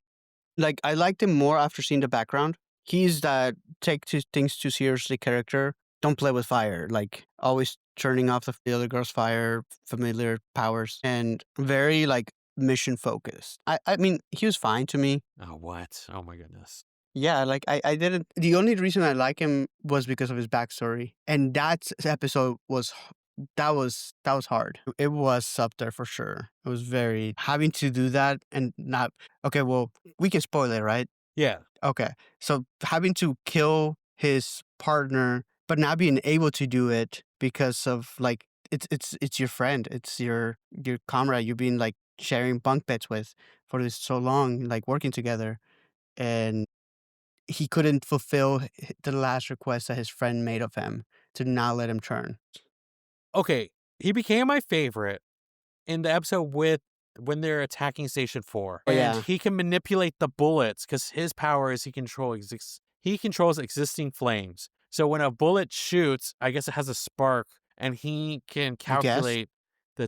B: liked him more after seeing the background. He's that things too seriously character. Don't play with fire. Like always turning off the other girl's fire, familiar powers, and very like mission focused. I mean, he was fine to me.
A: Oh, what? Oh my goodness.
B: Yeah, like I didn't. The only reason I like him was because of his backstory, and that episode that was hard. It was up there for sure. It was very having to do that and not. Okay, well, we can spoil it, right?
A: Yeah.
B: Okay, so having to kill his partner, but not being able to do it because of like it's your friend, it's your comrade you've been like sharing bunk beds with for this so long, like working together, and he couldn't fulfill the last request that his friend made of him to not let him turn.
A: Okay, he became my favorite in the episode with when they're attacking Station 4.
B: Oh
A: And
B: yeah,
A: he can manipulate the bullets because his power is he he controls existing flames. So when a bullet shoots, I guess it has a spark, and he can
B: I guess.
A: calculate the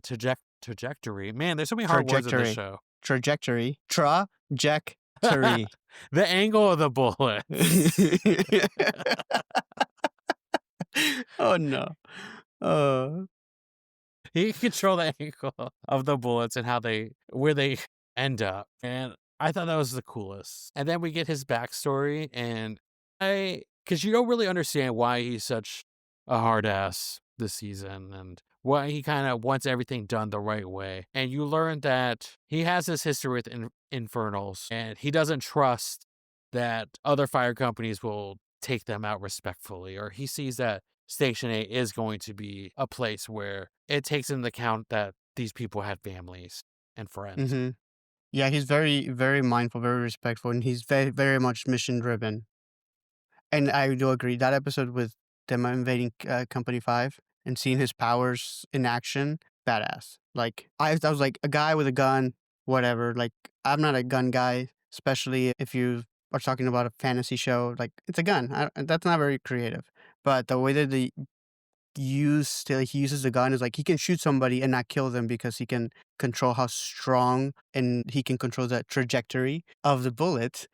A: trajectory. Man, there's so many hard words in this
B: Trajectory.
A: show.
B: Trajectory. Trajectory.
A: The angle of the bullets.
B: Oh, no. Uh,
A: He can control the angle of the bullets and how they where they end up, and I thought that was the coolest. And then we get his backstory, and because you don't really understand why he's such a hard ass this season, and why he kind of wants everything done the right way. And you learn that he has this history with infernals, and he doesn't trust that other fire companies will take them out respectfully, or he sees that Station 8 is going to be a place where it takes into account that these people had families and friends.
B: mhm. Yeah, he's very, very mindful, very respectful, and he's very, very much mission driven. And I do agree. That episode with them invading Company 5 and seeing his powers in action, badass. Like, I was like, a guy with a gun, whatever. Like, I'm not a gun guy, especially if you are talking about a fantasy show. Like, it's a gun. That's not very creative. But the way that they he uses the gun is like he can shoot somebody and not kill them because he can control how strong and he can control the trajectory of the bullet.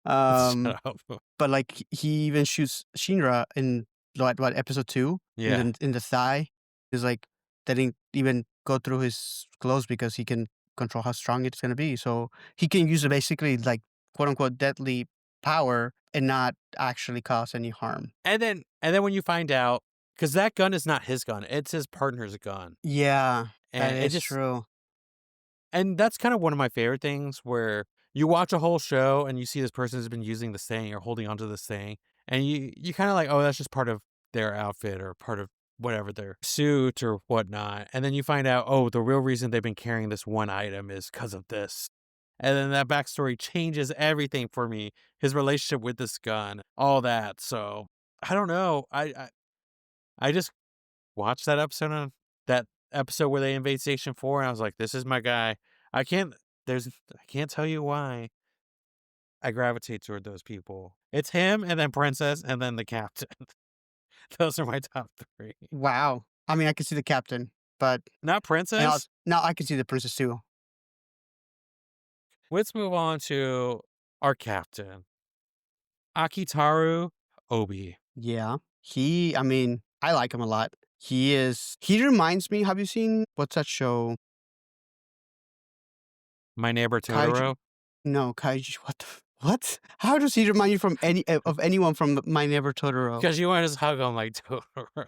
B: um
A: Shut up.
B: but like he even shoots Shinra in what episode 2
A: Yeah.
B: in the thigh. Is like that didn't even go through his clothes because he can control how strong it's gonna be. So he can use it basically like quote unquote deadly power and not actually cause any harm.
A: And then when you find out, because that gun is not his gun, it's his partner's gun.
B: Yeah, that
A: And it
B: is
A: just
B: true.
A: and that's kind of one of my favorite things where you watch a whole show and you see this person has been using this thing or holding onto this thing, and you kind of like, oh, that's just part of their outfit or part of whatever their suit or whatnot. And then you find out, oh, the real reason they've been carrying this one item is because of this. And then that backstory changes everything for me. His relationship with this gun, all that. So I don't know. I just watched that episode where they invade Station 4, and I was like, "This is my guy." I can't I can't tell you why I gravitate toward those people. It's him, and then Princess, and then the captain. Those are my top 3.
B: Wow. I mean, I can see the captain, but
A: Not
B: now
A: Princess?
B: now I can see the princess too.
A: Let's move on to our captain, Akitaru Obi.
B: Yeah. I mean, I like him a lot. He reminds me, have you seen, what's that show?
A: My Neighbor
B: Kaiju.
A: Totoro.
B: No, Kaiju. What? How does he remind you from of anyone from My Neighbor Totoro?
A: Because you wanna just hug him like Totoro.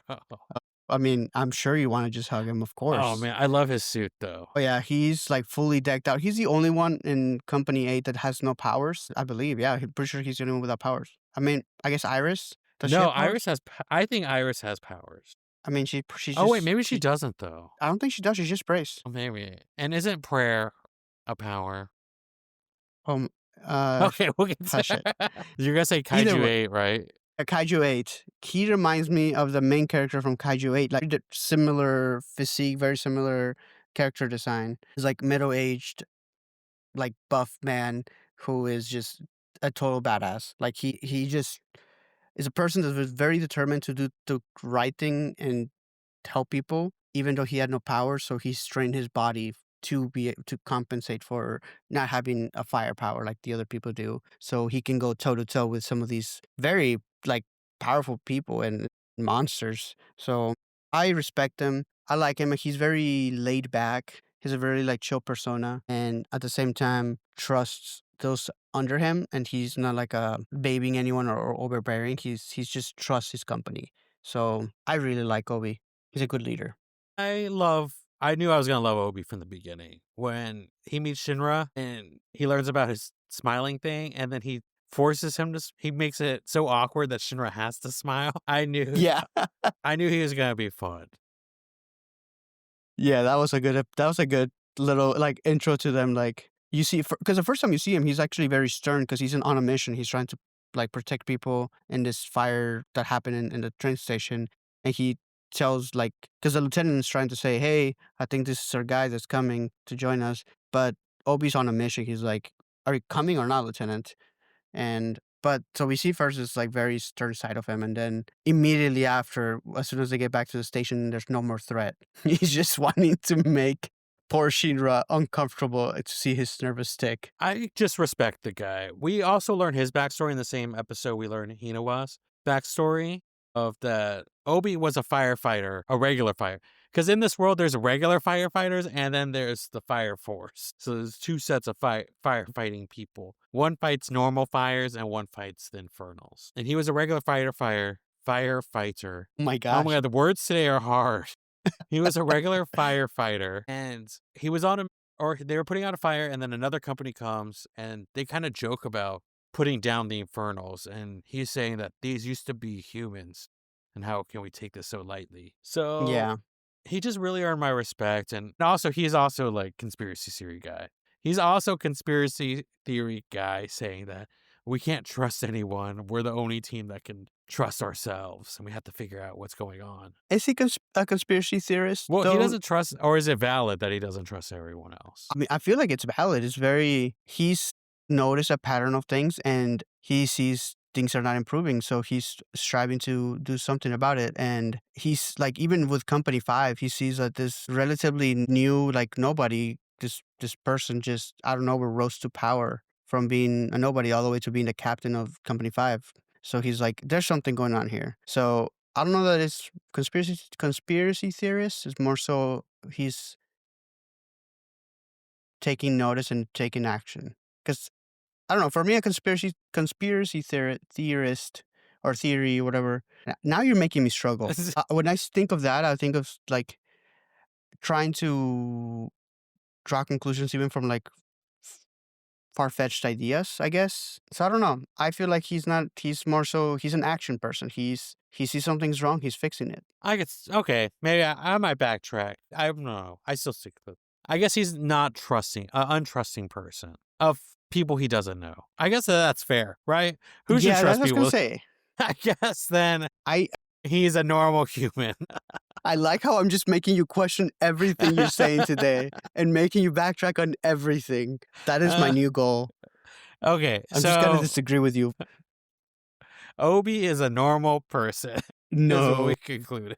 B: I mean, I'm sure you want to just hug him, of
A: Oh,
B: course.
A: man, I love his suit, though.
B: Oh yeah, he's like fully decked out. He's the only one in Company 8 that has no powers, I believe. Yeah, I'm pretty sure he's the only one without powers. I mean, I guess Iris, does she
A: No,
B: have powers?
A: Iris has p I think Iris has powers.
B: I mean, she's
A: Oh, wait,
B: just
A: maybe she
B: she.
A: doesn't, though.
B: I don't think she does. She's just braced.
A: Oh, maybe. And isn't prayer a power?
B: Um, uh,
A: Okay, we'll get
B: hush it.
A: to You're gonna say
B: Either
A: Kaiju
B: way,
A: 8, right?
B: Kaiju 8. He reminds me of the main character from Kaiju 8. Like similar physique, very similar character design. He's like middle aged, like buff man who is just a total badass. Like he just is a person that was very determined to do the right thing and help people, even though he had no power. So he strained his body to compensate for not having a firepower like the other people do. So he can go toe to toe with some of these very like powerful people and monsters. So I respect him. I like him. He's very laid back. He's a very like chill persona, and at the same time trusts those under him. And he's not like babying anyone or overbearing. He's just trusts his company. So I really like Obi. He's a good leader.
A: I knew I was gonna love Obi from the beginning. When he meets Shinra and he learns about his smiling thing, and then he forces him to he makes it so awkward that Shinra has to smile.
B: Yeah.
A: I knew he was gonna be fun.
B: Yeah, that was a good little, like, intro to them, like, you see because the first time you see him, he's actually very stern because he's on a mission, he's trying to, like, protect people in this fire that happened in the train station, and he tells, like, because the lieutenant is trying to say, "Hey, I think this is our guy that's coming to join us," but Obi's on a mission, he's like, "Are you coming or not, lieutenant?" And But so we see first this like very stern side of him, and then immediately after, as soon as they get back to the station, there's no more threat. He's just wanting to make poor Shinra uncomfortable to see his nervous tick.
A: I just respect the guy. We also learn his backstory in the same episode we learned Hinawa's backstory of that Obi was a firefighter, a regular fire. Because in this world, there's regular firefighters and then there's the fire force. So there's two sets of firefighting people. One fights normal fires and one fights the infernals. And he was a regular firefighter.
B: Oh my
A: Oh my
B: gosh.
A: god, the words today are hard. He was a regular firefighter and he was on a or they were putting out a fire and then another company comes and they kind of joke about putting down the infernals and he's saying that these used to be humans and how can we take this so lightly. So
B: Yeah.
A: he just really earned my respect and also he's also like conspiracy theory guy. He's also conspiracy theory guy saying that we can't trust anyone. We're the only team that can trust ourselves and we have to figure out what's going on.
B: Is he a conspiracy theorist,
A: Well, he
B: though?
A: doesn't trust, or is it valid that he doesn't trust everyone else?
B: I mean, I feel like it's valid. It's very, he's noticed a pattern of things and he sees things are not improving. So he's striving to do something about it. And he's like, even with Company 5, he sees that this relatively new, like nobody, this person just out of nowhere rose to power from being a nobody all the way to being the captain of Company 5. So he's like, there's something going on here. So I don't know that it's conspiracy theorist. It's more so he's taking notice and taking action. Because I don't know, for me, a theorist or theory, whatever. Now you're making me struggle. When I think of that, I think of like trying to draw conclusions even from like far fetched ideas, I guess. So I don't know. I feel like he's not. He's more so. He's an action person. He sees something's wrong. He's fixing it.
A: I guess, okay, maybe I might backtrack. I don't know. I still stick with it. I guess he's not trusting, an untrusting person of people he doesn't know. I guess that's fair, right? Who should
B: Yeah, that's
A: trust
B: what I was gonna
A: people?
B: say.
A: I guess then
B: I
A: he's a normal human.
B: I like how I'm just making you question everything you're saying today and making you backtrack on everything. That is my
A: Uh,
B: new goal.
A: okay,
B: I'm just gonna
A: so
B: disagree with you.
A: Obi is a normal person, is what we
B: No.
A: concluded.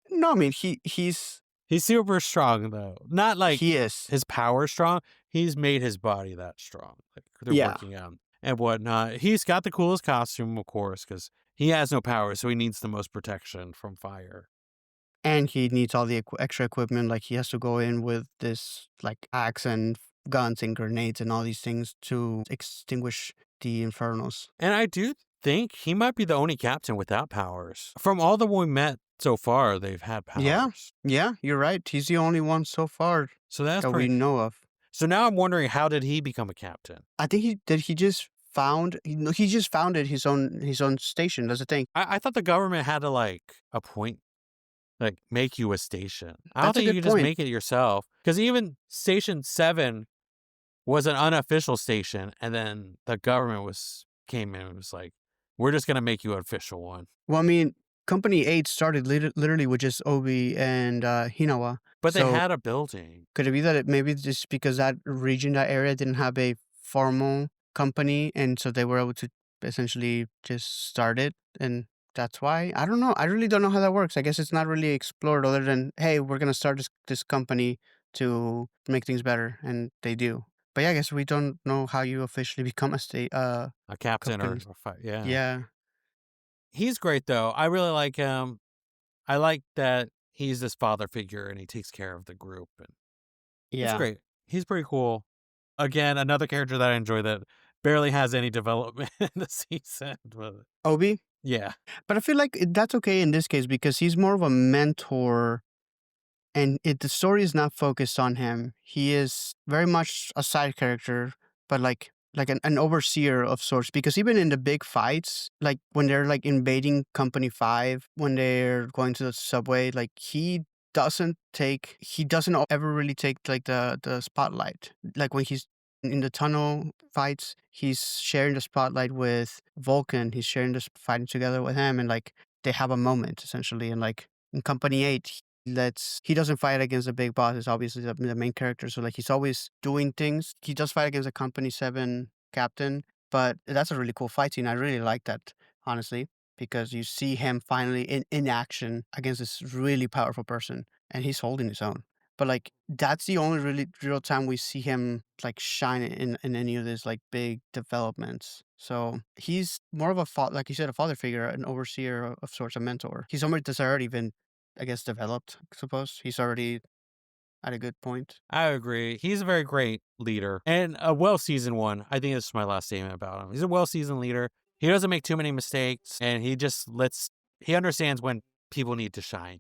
B: No, I mean he's
A: He's super strong though. Not like
B: he is.
A: his power strong. He's made his body that strong. Like they're
B: Yeah.
A: working out and whatnot. He's got the coolest costume, of course, because he has no power, so he needs the most protection from fire.
B: And he needs all the extra equipment. Like he has to go in with this like axe and guns and grenades and all these things to extinguish the infernos.
A: And I do think he might be the only captain without powers. From all the we met so far, they've had
B: Yeah.
A: powers.
B: Yeah, you're right. He's the only one so far
A: So that's
B: that we
A: pretty.
B: know of.
A: So now I'm wondering, how did he become a captain?
B: I think he just found no, he just founded his own station. That's the thing.
A: I thought the government had to like appoint, like make you a station. I don't
B: That's a
A: think you
B: good
A: could just
B: point.
A: make it yourself. Because even Station 7 was an unofficial station, and then the government came in and was like, we're just gonna make you an official one.
B: Well, I mean, Company 8 started literally with just Obi and Hinawa.
A: But they
B: So
A: had a building.
B: could it be that maybe just because that region, that area didn't have a formal company, and so they were able to essentially just start it, and that's why? I don't know. I really don't know how that works. I guess it's not really explored other than, hey, we're gonna start this company to make things better, and they do. But yeah, I guess we don't know how you officially become a
A: A captain or
B: captain.
A: yeah.
B: Yeah,
A: He's great though. I really like him. I like that he's this father figure and he takes care of the group and it's
B: yeah.
A: great. He's pretty cool. Again, another character that I enjoy that barely has any development in the season. But
B: Obi?
A: yeah.
B: But I feel like that's okay in this case because he's more of a mentor and the story is not focused on him. He is very much a side character, but like an overseer of sorts. Because even in the big fights, like when they're like invading Company 5, when they're going to the subway, like he doesn't ever really take like the spotlight. Like when he's in the tunnel fights, he's sharing the spotlight with Vulcan. He's sharing this fighting together with him, and like they have a moment essentially. And like in Company 8, he doesn't fight against the big boss. It's obviously the main character. So like he's always doing things. He does fight against a Company 7 captain, But that's a really cool fight scene. I really like that, honestly, because you see him finally in action against this really powerful person, and he's holding his own. But like that's the only really real time we see him like shine in any of these like big developments. So he's more of a like you said, a father figure, an overseer of sorts, a mentor. He's somebody that's already been, I guess, developed. I suppose he's already at a good point.
A: I agree. He's a very great leader and a well seasoned one. I think this is my last statement about him. He's a well seasoned leader. He doesn't make too many mistakes, and he understands when people need to shine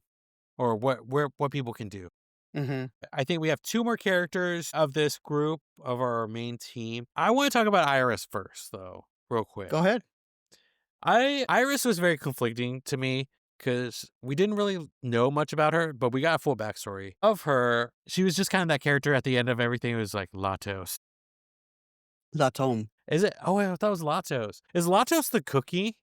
A: or what people can do.
B: Hmm.
A: I think we have two more characters of this group of our main team. I want to talk about Iris first, though, real quick.
B: Go ahead.
A: Iris was very conflicting to me because we didn't really know much about her, but we got a full backstory of her. She was just kind of that character at the end of everything. It was like Latos.
B: Latome.
A: Is it? Oh, wait, I thought it was Latos. Is Latos the cookie?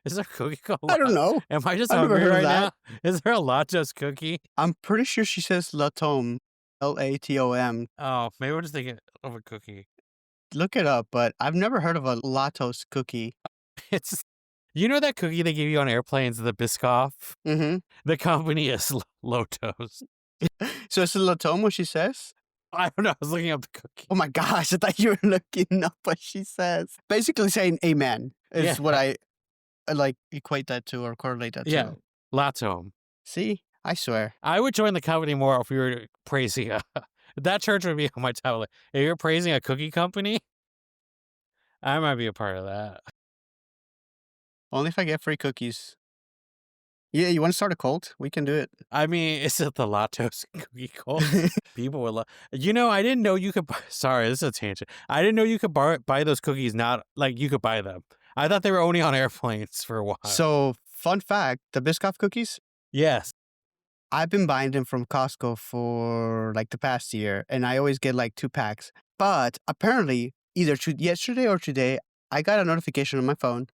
A: Is there a cookie called
B: I don't
A: Latos?
B: know.
A: Am I just
B: I've never
A: hungry
B: heard of
A: right
B: that.
A: now? Is there a Latos cookie?
B: I'm pretty sure she says Latom, Latom.
A: Oh, maybe we're just thinking of a cookie.
B: Look it up, but I've never heard of a Latos cookie.
A: It's you know that cookie they give you on airplanes, the Biscoff?
B: Mhm.
A: The company is Lotos.
B: So it's a Latom what she says?
A: I don't know. I was looking up the cookie.
B: Oh my gosh, I thought you were looking up what she says. Basically saying amen
A: Yeah,
B: is what I like equate that to or correlate that
A: yeah.
B: to.
A: Latom.
B: See? I swear.
A: I would join the company more if we were praising that church would be on my tablet. If you're praising a cookie company, I might be a part of that.
B: Only if I get free cookies. Yeah, you wanna start a cult? We can do it.
A: I mean, is it the Latos cookie cult? People would love. I didn't know you could. Sorry, this is a tangent. I didn't know you could buy those cookies. Not like you could buy them. I thought they were only on airplanes for a while.
B: So, fun fact, the Biscoff cookies,
A: Yes.
B: I've been buying them from Costco for like the past year, and I always get like 2 packs. But apparently, either yesterday or today, I got a notification on my phone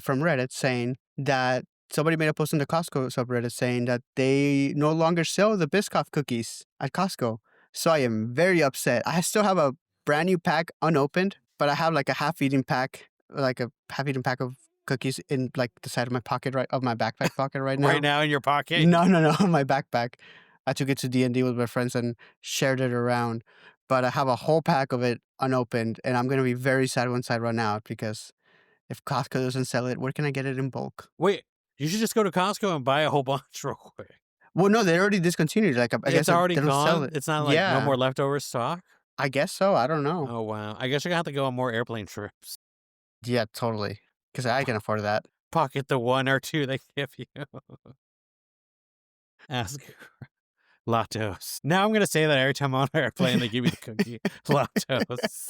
B: from Reddit saying that somebody made a post in the Costco subreddit saying that they no longer sell the Biscoff cookies at Costco. So I am very upset. I still have a brand new pack unopened, but I have like a half-eaten pack of cookies in like the side of my pocket of my backpack pocket right
A: Right
B: now.
A: now in your pocket.
B: No, no, no, my backpack. I took it to D&D with my friends and shared it around. But I have a whole pack of it unopened, and I'm gonna be very sad once I run out because if Costco doesn't sell it, where can I get it in bulk?
A: Wait, you should just go to Costco and buy a whole bunch real quick.
B: Well, no, they already discontinued. Like, I guess
A: It's already
B: they don't sell
A: gone.
B: it.
A: It's not like no
B: Yeah,
A: more leftover stock.
B: I guess so. I don't know.
A: Oh wow! I guess you're gonna have to go on more airplane trips.
B: Yeah, totally. Because I can afford that.
A: Pocket the one or two they give you. Ask Latos. Now I'm gonna say that every time I'm on an airplane they give me the cookie. Latos.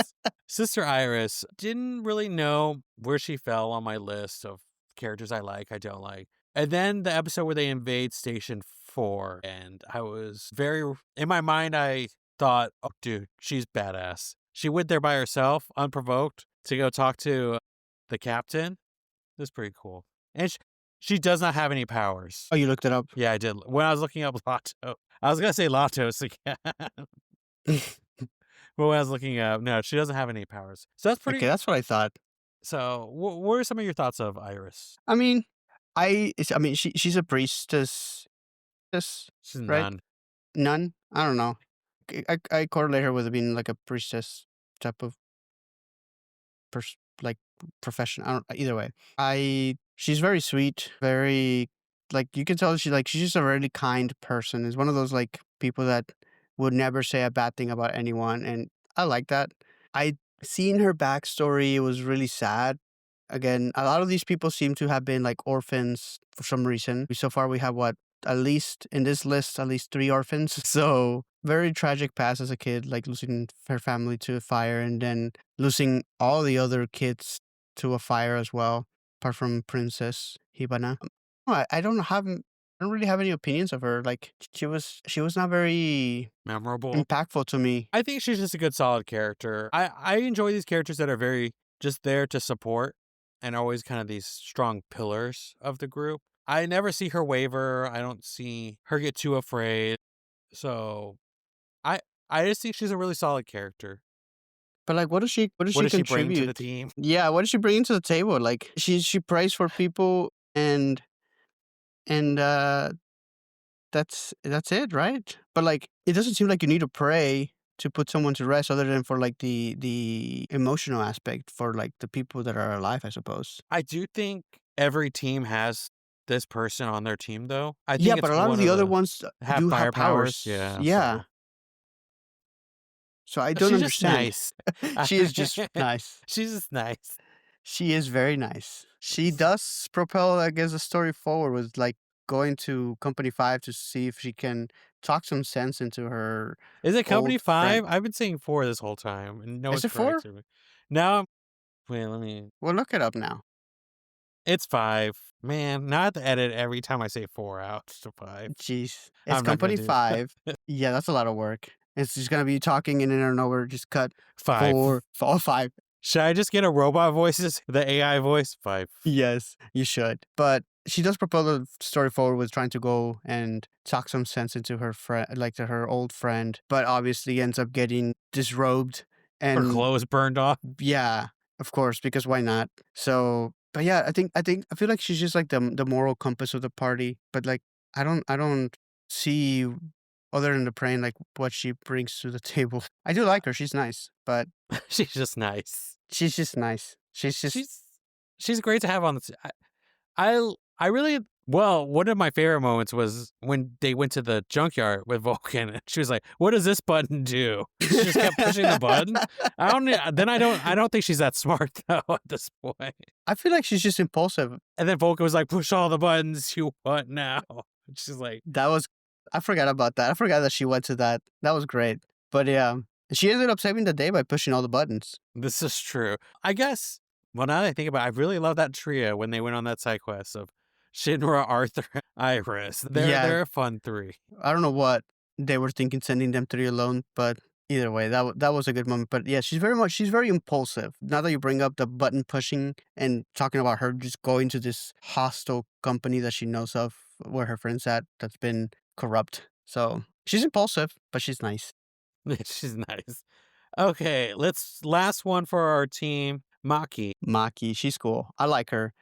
A: Sister Iris didn't really know where she fell on my list of characters I like, I don't like. And then the episode where they invade Station 4, and I was in my mind, I thought, oh, dude, she's badass. She went there by herself, unprovoked, to go talk to the captain. That's pretty cool. And she does not have any powers.
B: Oh, you looked it up?
A: Yeah, I did. When I was looking up Lato, I was going to say Latos again. But when I was looking up, no, she doesn't have any powers. So that's
B: Okay,
A: pretty.
B: that's what I thought.
A: So, what are some of your thoughts of Iris?
B: I mean, she's a priestess,
A: She's
B: right?
A: none.
B: Nun? I don't know. I correlate her with being like a priestess type of like profession. I don't either way. She's very sweet, very like you can tell she's just a really kind person. Is one of those like people that would never say a bad thing about anyone, and I like that. I seen her backstory. It was really sad. Again, a lot of these people seem to have been like orphans for some reason. So far, we have what at least in this list, at least 3 orphans. So very tragic past as a kid, like losing her family to a fire and then losing all the other kids to a fire as well, apart from Princess Hibana. I don't really have any opinions of her. Like she was not very
A: Memorable.
B: impactful to me.
A: I think she's just a good, solid character. I enjoy these characters that are very just there to support and always kind of these strong pillars of the group. I never see her waver. I don't see her get too afraid. So I I just think she's a really solid character.
B: But, like, what does
A: What
B: she
A: does she bring to the
B: contribute?
A: team?
B: Yeah, what does she bring to the table? Like, she prays for people and that's it, right? But, like, it doesn't seem like you need to pray to put someone to rest other than for, like, the emotional aspect for, like, the people that are alive, I suppose.
A: I do think every team has this person on their team, though. I
B: Yeah,
A: think
B: but
A: it's
B: a lot of
A: one
B: the
A: of
B: other
A: the
B: ones
A: have
B: do have
A: fire powers,
B: powers.
A: yeah,
B: Yeah.
A: so
B: So I don't
A: she's just
B: understand.
A: nice.
B: She is just nice.
A: She's just nice.
B: She is very nice. She does propel, I guess, the story forward with, like, going to Company 5 to see if she can talk some sense into her
A: Is it Company
B: old friend.
A: 5? I've been saying 4 this whole time, and no
B: Is
A: one's
B: it 4?
A: corrected me. Now wait, let me
B: We'll look it up now.
A: it's 5. Man, now I have to edit every time I say 4 out to 5.
B: Jeez. It's
A: I'm not gonna
B: Company
A: do that.
B: 5. Yeah, that's a lot of work. It's just gonna be talking and then out of nowhere, just cut
A: 5.
B: 4, 4, 5.
A: Should I just get a robot voices? The AI voice? 5.
B: Yes, you should. But she does propel the story forward with trying to go and talk some sense into her friend, like to her old friend, but obviously ends up getting disrobed.
A: Her
B: And
A: clothes burned off.
B: yeah, of course, because why not? So, but yeah, I feel like she's just like the moral compass of the party. But like, I don't see other than the praying like what she brings to the table. I do like her; she's nice, but
A: She's just nice.
B: she's just nice. She's just
A: She's she's great to have on the I really well, one of my favorite moments was when they went to the junkyard with Vulcan, and she was like, "What does this button do?" She just kept pushing the buttons. I don't think she's that smart though at this point.
B: I feel like she's just impulsive.
A: And then Vulcan was like, "Push all the buttons. You what now?" And she's like,
B: That was I forgot about that. I forgot that she went to that. That was great. But yeah, she ended up saving the day by pushing all the buttons.
A: "This is true." I guess. Well, now that I think about it, I really love that trio when they went on that side quest of Shinra, Arthur, Iris.
B: Yeah,
A: They're a fun three.
B: I don't know what they were thinking sending them three alone, but either way, that was a good moment. But yeah, she's very impulsive. Now that you bring up the button pushing and talking about her just going to this hostile company that she knows of where her friend's at that's been corrupt. So she's impulsive, but she's nice.
A: She's nice. Okay, let's last one for our team, Maki.
B: Maki, she's cool. I like her.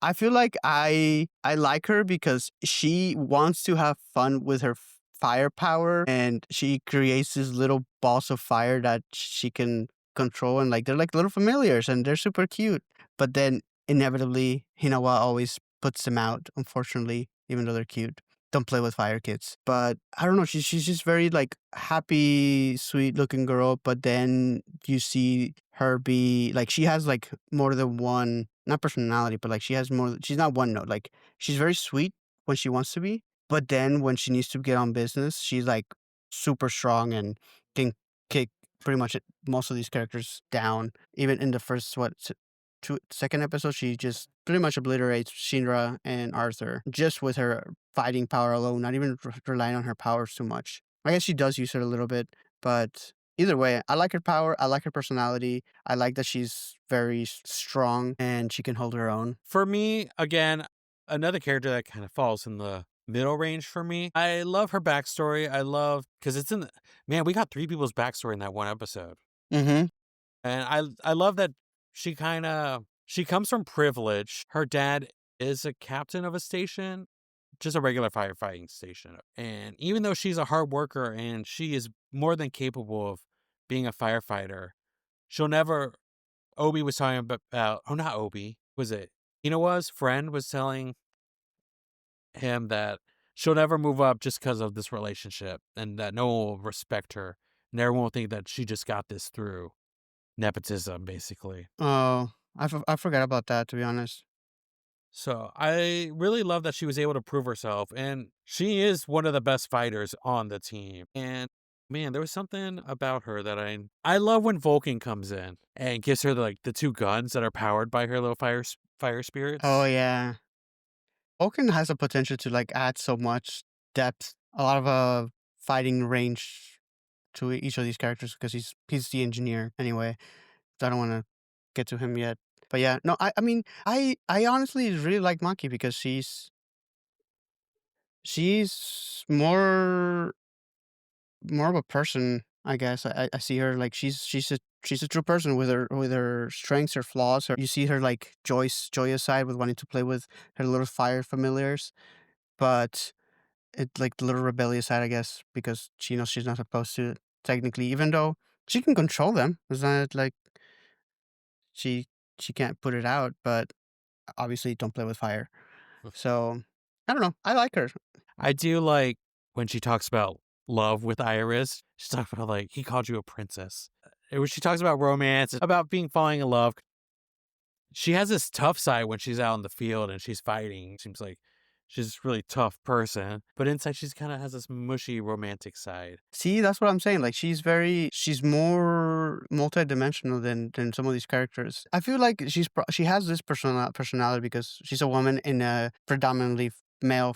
B: I feel like I like her because she wants to have fun with her firepower and she creates these little balls of fire that she can control and like they're like little familiars and they're super cute. But then inevitably Hinawa always puts them out, unfortunately, even though they're cute. Don't play with fire kids. But I don't know, she's just very like happy, sweet looking girl, but then you see her be like she has like more than one not personality, but like she has more she's not one note. Like she's very sweet when she wants to be, but then when she needs to get on business, she's like super strong and can kick pretty much most of these characters down. Even in the first second episode, she just pretty much obliterates Shinra and Arthur just with her fighting power alone, not even relying on her powers too much. I guess she does use it a little bit, but either way, I like her power. I like her personality. I like that she's very strong and she can hold her own.
A: For me, again, another character that kind of falls in the middle range for me. I love her backstory. I love because it's in the man. We got three people's backstory in that one episode,
B: Mm-hmm.
A: and I love that she comes from privilege. Her dad is a captain of a station, just a regular firefighting station, and even though she's a hard worker and she is more than capable of being a firefighter, she'll never Obi was talking about oh, not Obi, was it? Inawa's friend was telling him that she'll never move up just because of this relationship and that no one will respect her and everyone will think that she just got this through nepotism, basically.
B: Oh, I forgot about that, to be honest.
A: So I really love that she was able to prove herself and she is one of the best fighters on the team. And man, there was something about her that I love when Vulcan comes in and gives her the two guns that are powered by her little fire
B: Oh,
A: spirits.
B: yeah. Vulcan has the potential to like add so much depth, a lot of fighting range to each of these characters because he's the engineer anyway. So I don't want to get to him yet. But yeah, no, I mean, I honestly really like Maki because she's more of a person I guess I see her like she's a true person with her strengths, her flaws. You see her like joyous side with wanting to play with her little fire familiars, but it like the little rebellious side, I guess, because she knows she's not supposed to technically, even though she can control them. It's not like she she can't put it out, but obviously don't play with fire. So I don't know. I like her.
A: I do like when she talks about love with Iris. She talks about like he called you a princess. When she talks about romance, about being falling in love, she has this tough side when she's out in the field and she's fighting. Seems like she's this really tough person, but inside she's kind of has this mushy romantic side.
B: See, that's what I'm saying. Like she's more multidimensional than some of these characters. I feel like she has this personality because she's a woman in a predominantly male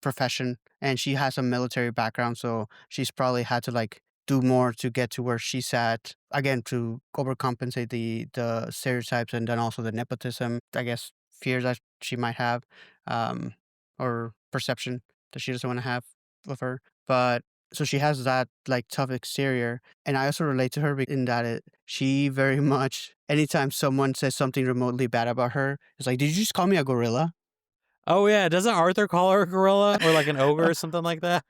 B: profession, and she has a military background, so she's probably had to like do more to get to where she's at again to overcompensate the stereotypes and then also the nepotism, I guess, fears that she might have, um or perception that she doesn't want to have of her. But so she has that like tough exterior, and I also relate to her in that she very much, anytime someone says something remotely bad about her, it's like, did you just call me a gorilla?
A: Oh yeah, doesn't Arthur call her a gorilla or like an ogre or something like that?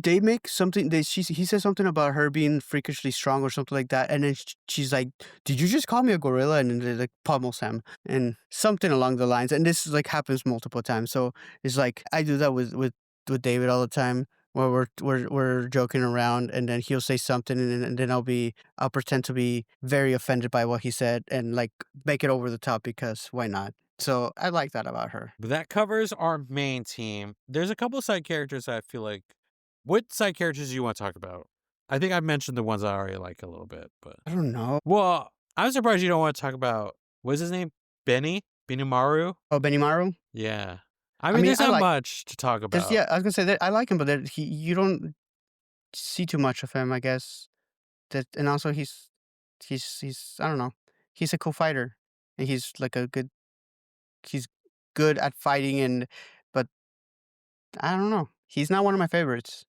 B: They make something he says something about her being freakishly strong or something like that, and then she's like, "Did you just call me a gorilla?" And then they like pummels him and something along the lines. And this like happens multiple times. So it's like I do that with David all the time, where we're joking around, and then he'll say something, and then I'll pretend to be very offended by what he said and like make it over the top because why not? So I like that about her.
A: But that covers our main team. There's a couple side characters that I feel like. What side characters do you want to talk about? I think I've mentioned the ones I already like a little bit, but
B: I don't know.
A: well, I'm surprised you don't want to talk about what's his name? Benny? Benimaru?
B: Oh, Benimaru.
A: Yeah. I
B: I
A: mean,
B: mean,
A: there's
B: I
A: not
B: like.
A: much to talk
B: There's
A: about.
B: yeah, I was gonna say that I like him, but you don't see too much of him, I guess. That and also he's I don't know. He's a cool fighter, and he's good at fighting, and but I don't know. He's not one of my favorites.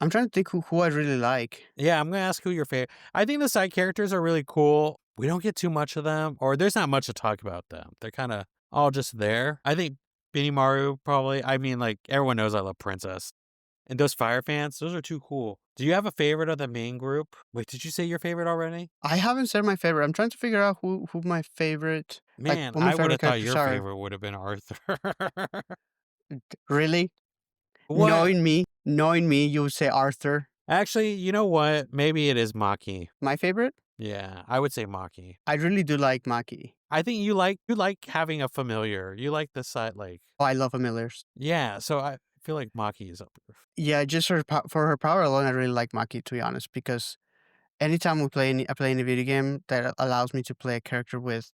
B: I'm trying to think who I really like.
A: Yeah, I'm gonna ask who your favorite. I think the side characters are really cool. We don't get too much of them, or there's not much to talk about them. They're kind of all just there. I think Benimaru probably. I mean, like everyone knows I love Princess, and those Fire fans, those are too cool. Do you have a favorite of the main group? Wait, did you say your favorite already?
B: I haven't said my favorite. I'm trying to figure out who my favorite like
A: Man,
B: what my
A: I would
B: favorite
A: have thought
B: characters
A: your
B: are.
A: favorite would have been Arthur.
B: Really?
A: What?
B: Knowing me, you would say Arthur.
A: Actually, you know what? Maybe it is Maki.
B: My favorite?
A: Yeah, I would say Maki.
B: I really do like Maki.
A: I think you like having a familiar. You like the side like
B: Oh, I love Millers.
A: yeah, so I feel like Maki is up there.
B: Yeah, just for her power alone, I really like Maki, to be honest, because anytime I play any video game that allows me to play a character with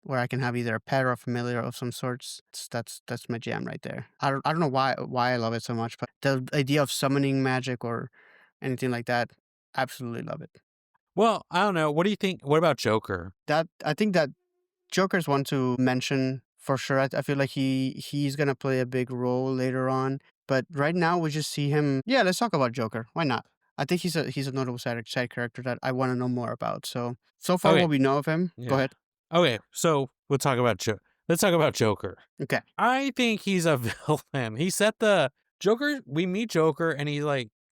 B: where I can have either a pet or a familiar of some sorts, that's my jam right there. I don't know why I love it so much, but the idea of summoning magic or anything like that, absolutely love it.
A: Well, I don't know. What do you think? What about Joker?
B: That I think that Joker's one to mention for sure. I feel like he's gonna play a big role later on, but right now we just see him. Yeah, let's talk about Joker. Why not? I think he's a notable side character that I want to know more about. So far,
A: Okay,
B: what we know of him. Go
A: yeah.
B: ahead.
A: Okay, so we'll talk about Let's talk about Joker.
B: Okay.
A: I think he's a villain. He set the Joker. We meet Joker, and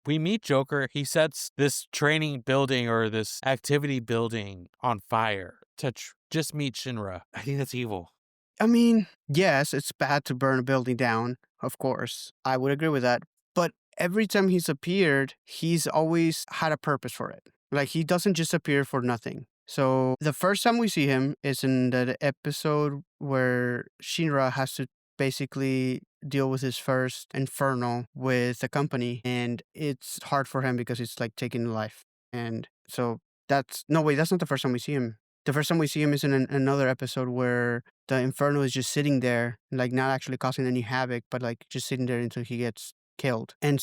A: we meet Joker. He sets this training building or this activity building on fire to just meet Shinra. I think that's evil.
B: I mean, yes, it's bad to burn a building down. Of course, I would agree with that. But every time he's appeared, he's always had a purpose for it. Like he doesn't just appear for nothing. So the first time we see him is in the episode where Shinra has to basically deal with his first inferno with the company, and it's hard for him because it's like taking a life. And so that's no wait, that's not the first time we see him. The first time we see him is in another episode where the inferno is just sitting there, like not actually causing any havoc, but like just sitting there until he gets killed. And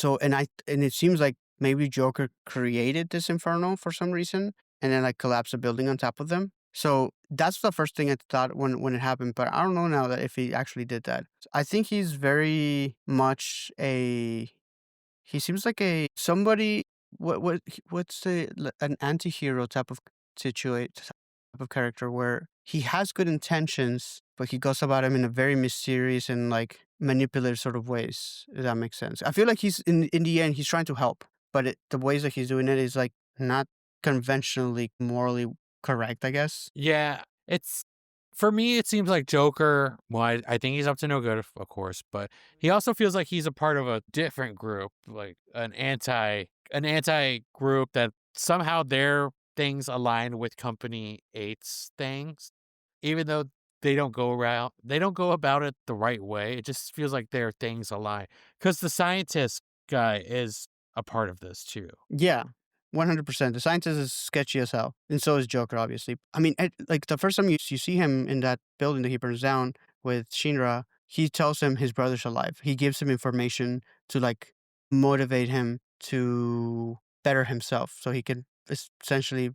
B: it seems like maybe Joker created this inferno for some reason and then like collapsed a building on top of them. So that's the first thing I thought when it happened, but I don't know now that if he actually did that. I think he's very much a He seems like a somebody. What's an anti-hero type of type of character where he has good intentions, but he goes about them in a very mysterious and like manipulative sort of ways. If that makes sense. I feel like he's in the end he's trying to help, but the ways that he's doing it is like not conventionally morally correct, I guess.
A: Yeah, it's for me, it seems like Joker, well, I think he's up to no good, of course, but he also feels like he's a part of a different group, like an anti group that somehow their things align with Company 8's things, even though they don't go about it the right way. It just feels like their things align because the scientist guy is a part of this too.
B: Yeah, 100%. The scientist is sketchy as hell, and so is Joker, obviously. I mean, like the first time you see him in that building that he burns down with Shinra, he tells him his brother's alive. He gives him information to like motivate him to better himself, so he can essentially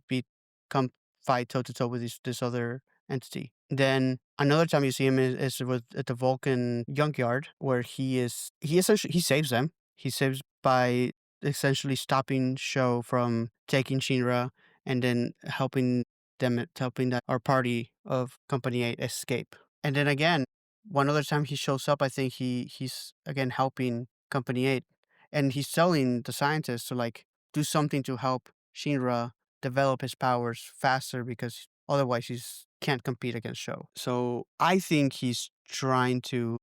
B: come fight toe to toe with this other entity. Then another time you see him is with at the Vulcan junkyard, where he essentially he saves them. He saves by essentially stopping Show from taking Shinra and then helping that our party of Company 8 escape. And then again, one other time he shows up, I think he's again helping Company 8 and he's telling the scientists to like do something to help Shinra develop his powers faster because otherwise he's can't compete against Show. So I think he's trying to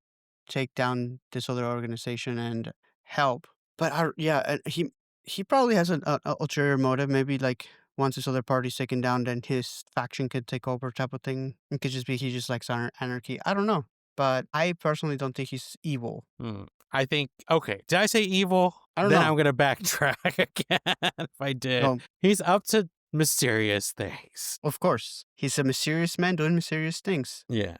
B: take down this other organization and help. But yeah, he probably has an ulterior motive. Maybe like once this other party's taken down, then his faction could take over, type of thing. It could just be he just likes anarchy. I don't know, but I personally don't think he's evil.
A: Hmm. I think okay, did I say evil?
B: I don't
A: Then
B: know.
A: I'm gonna backtrack again if I did.
B: No,
A: He's up to mysterious things.
B: of course he's a mysterious man doing mysterious things.
A: Yeah.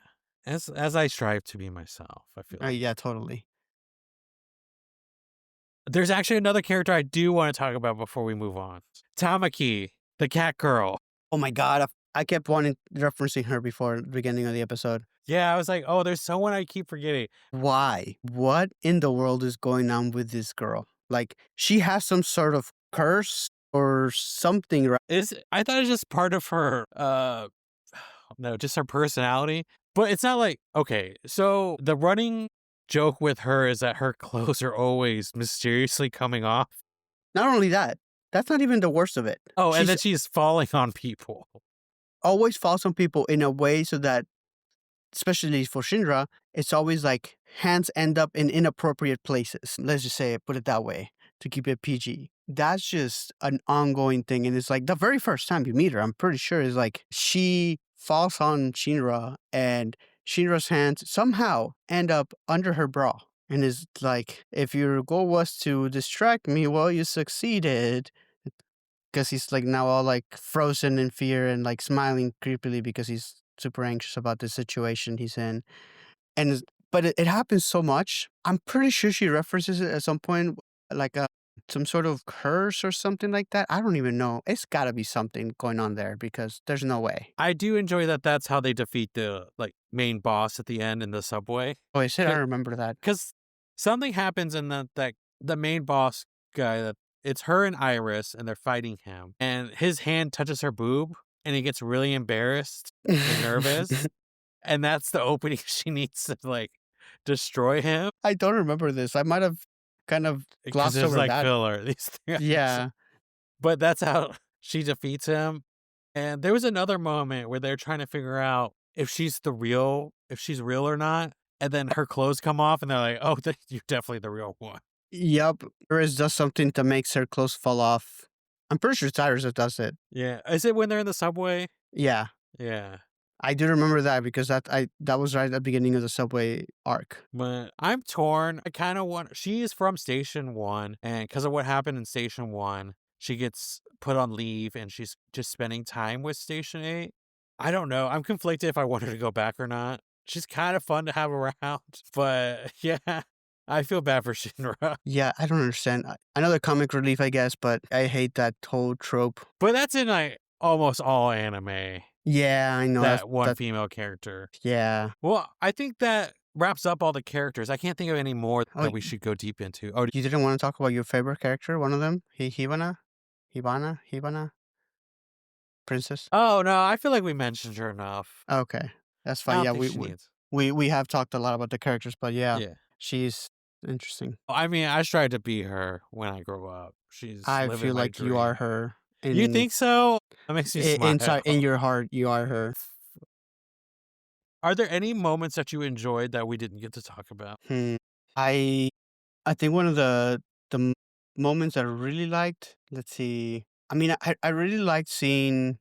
A: As I strive to be myself, I feel like.
B: Yeah, totally.
A: There's actually another character I do want to talk about before we move on. Tamaki, the cat girl.
B: Oh my god, I kept wanting referencing her before the beginning of the episode.
A: Yeah, I was like, oh, there's someone I keep forgetting.
B: Why? What in the world is going on with this girl? Like, she has some sort of curse or something, right?
A: I thought it was just part of her no, just her personality. But it's not like okay, so the running joke with her is that her clothes are always mysteriously coming off.
B: Not only that, that's not even the worst of it.
A: Oh, and
B: She's
A: then she's falling on people.
B: always falls on people in a way so that, especially for Shinra, it's always like hands end up in inappropriate places. Let's just say it, put it that way, to keep it PG. That's just an ongoing thing. And it's like the very first time you meet her, I'm pretty sure is like she falls on Shinra and Shinra's hands somehow end up under her bra. And is like, if your goal was to distract me, well, you succeeded. Because he's like now all like frozen in fear and like smiling creepily because he's super anxious about the situation he's in. And but it happens so much. I'm pretty sure she references it at some point, like a some sort of curse or something like that. I don't even know. It's got to be something going on there because there's no way.
A: I do enjoy that that's how they defeat the like main boss at the end in the subway.
B: Oh, I said I remember that.
A: Because something happens in the main boss guy that it's her and Iris and they're fighting him and his hand touches her boob and he gets really embarrassed and nervous and that's the opening she needs to like destroy him
B: I don't remember this. I might have kind of
A: because
B: glossed
A: there's
B: over
A: like
B: that.
A: filler these 3 episodes.
B: Yeah.
A: But that's how she defeats him. And there was another moment where they're trying to figure out if she's real or not. And then her clothes come off and they're like, oh, you're definitely the real one.
B: Yep. Iris does something that makes her clothes fall off. I'm pretty sure it's Iris that does it.
A: Yeah. Is it when they're in the subway?
B: Yeah.
A: Yeah.
B: I do remember that because that was right at the beginning of the subway arc.
A: But I'm torn. I kind of want. She is from Station 1. And because of what happened in Station 1, she gets put on leave and she's just spending time with Station 8. I don't know. I'm conflicted if I want her to go back or not. She's kind of fun to have around. But yeah, I feel bad for Shinra.
B: Yeah, I don't understand. Another comic relief, I guess, but I hate that whole trope.
A: But that's in like almost all anime.
B: Yeah, I know.
A: That one
B: That
A: female character.
B: yeah.
A: Well, I think that wraps up all the characters. I can't think of any more
B: Oh,
A: that we should go deep into. Oh,
B: you didn't want to talk about your favorite character? One of them, Hibana, princess.
A: oh no, I feel like we mentioned her enough.
B: Okay, that's
A: I
B: fine.
A: don't
B: Yeah,
A: think she needs.
B: we have talked a lot about the characters, but yeah,
A: Yeah.
B: she's interesting.
A: I mean, I tried to be her when I grow up. She's
B: I
A: living
B: feel
A: my
B: like you are
A: dream.
B: her
A: You
B: in
A: think so? That makes me
B: inside in
A: smile.
B: your heart. You are her.
A: Are there any moments that you enjoyed that we didn't get to talk about?
B: Hmm. I I think one of the moments I really liked. Let's see. I mean, I really liked seeing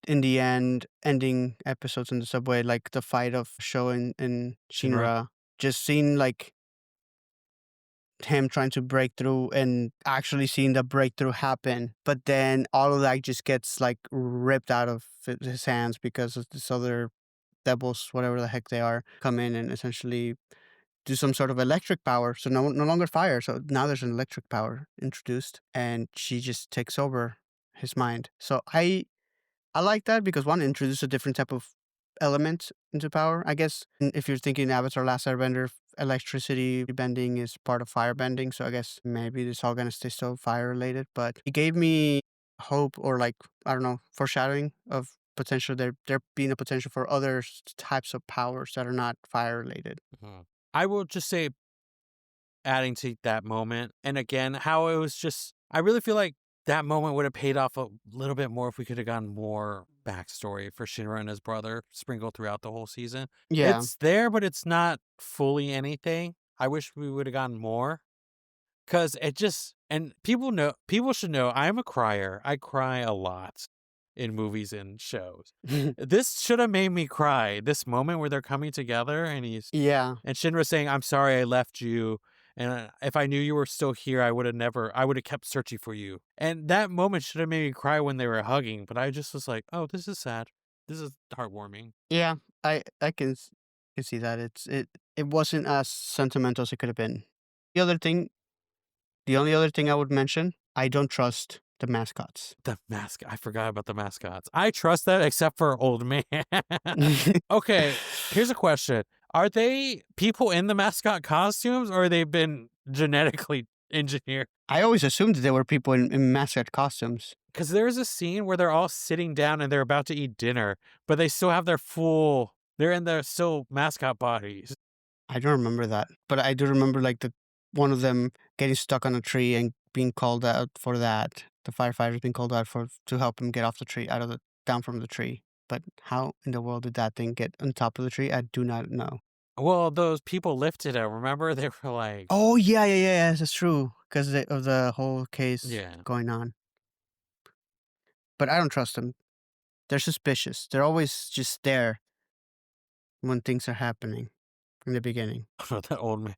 B: in the ending episodes in the subway, like the fight of Sho and
A: Shinra?
B: Shinra. Just seeing like him trying to break through and actually seeing the breakthrough happen, but then all of that just gets like ripped out of his hands because of this other devils, whatever the heck they are, come in and essentially do some sort of electric power. So no longer fire. So now there's an electric power introduced, and she just takes over his mind. So I like that because one introduced a different type of element into power. I guess if you're thinking Avatar: Last Airbender, electricity bending is part of fire bending. So I guess maybe it's all gonna stay so fire related. But it gave me hope, or like I don't know, foreshadowing of potential there being a potential for other types of powers that are not fire related.
A: Mhm. I will just say, adding to that moment, and again, how it was just, I really feel like that moment would have paid off a little bit more if we could have gotten more backstory for Shinra and his brother sprinkled throughout the whole season.
B: Yeah.
A: It's there, but it's not fully anything. I wish we would have gotten more. 'Cause it just, and people should know I'm a crier. I cry a lot in movies and shows. This should have made me cry. This moment where they're coming together
B: Yeah.
A: and Shinra saying, "I'm sorry I left you, and if I knew you were still here, I would have kept searching for you." And that moment should have made me cry when they were hugging, but I just was like, "Oh, this is sad. This is heartwarming."
B: Yeah. I can see that. It wasn't as sentimental as it could have been. The other thing The only other thing I would mention, I don't trust the mascots.
A: The mascot, I forgot about the mascots. I trust that except for Old Man. Okay, here's a question. Are they people in the mascot costumes, or they've been genetically engineered?
B: I always assumed that there were people in mascot costumes.
A: Because there's a scene where they're all sitting down and they're about to eat dinner, but they still have they're in their still mascot bodies.
B: I don't remember that, but I do remember like the one of them getting stuck on a tree and being called out for that. The firefighters being called out for to help him get off the tree, out of the down from the tree. But how in the world did that thing get on top of the tree? I do not know.
A: Well, those people lifted it, remember? They were like,
B: Oh yeah, that's true because of the whole case
A: yeah.
B: going on. But I don't trust them. They're suspicious. They're always just there when things are happening in the beginning.
A: That old man.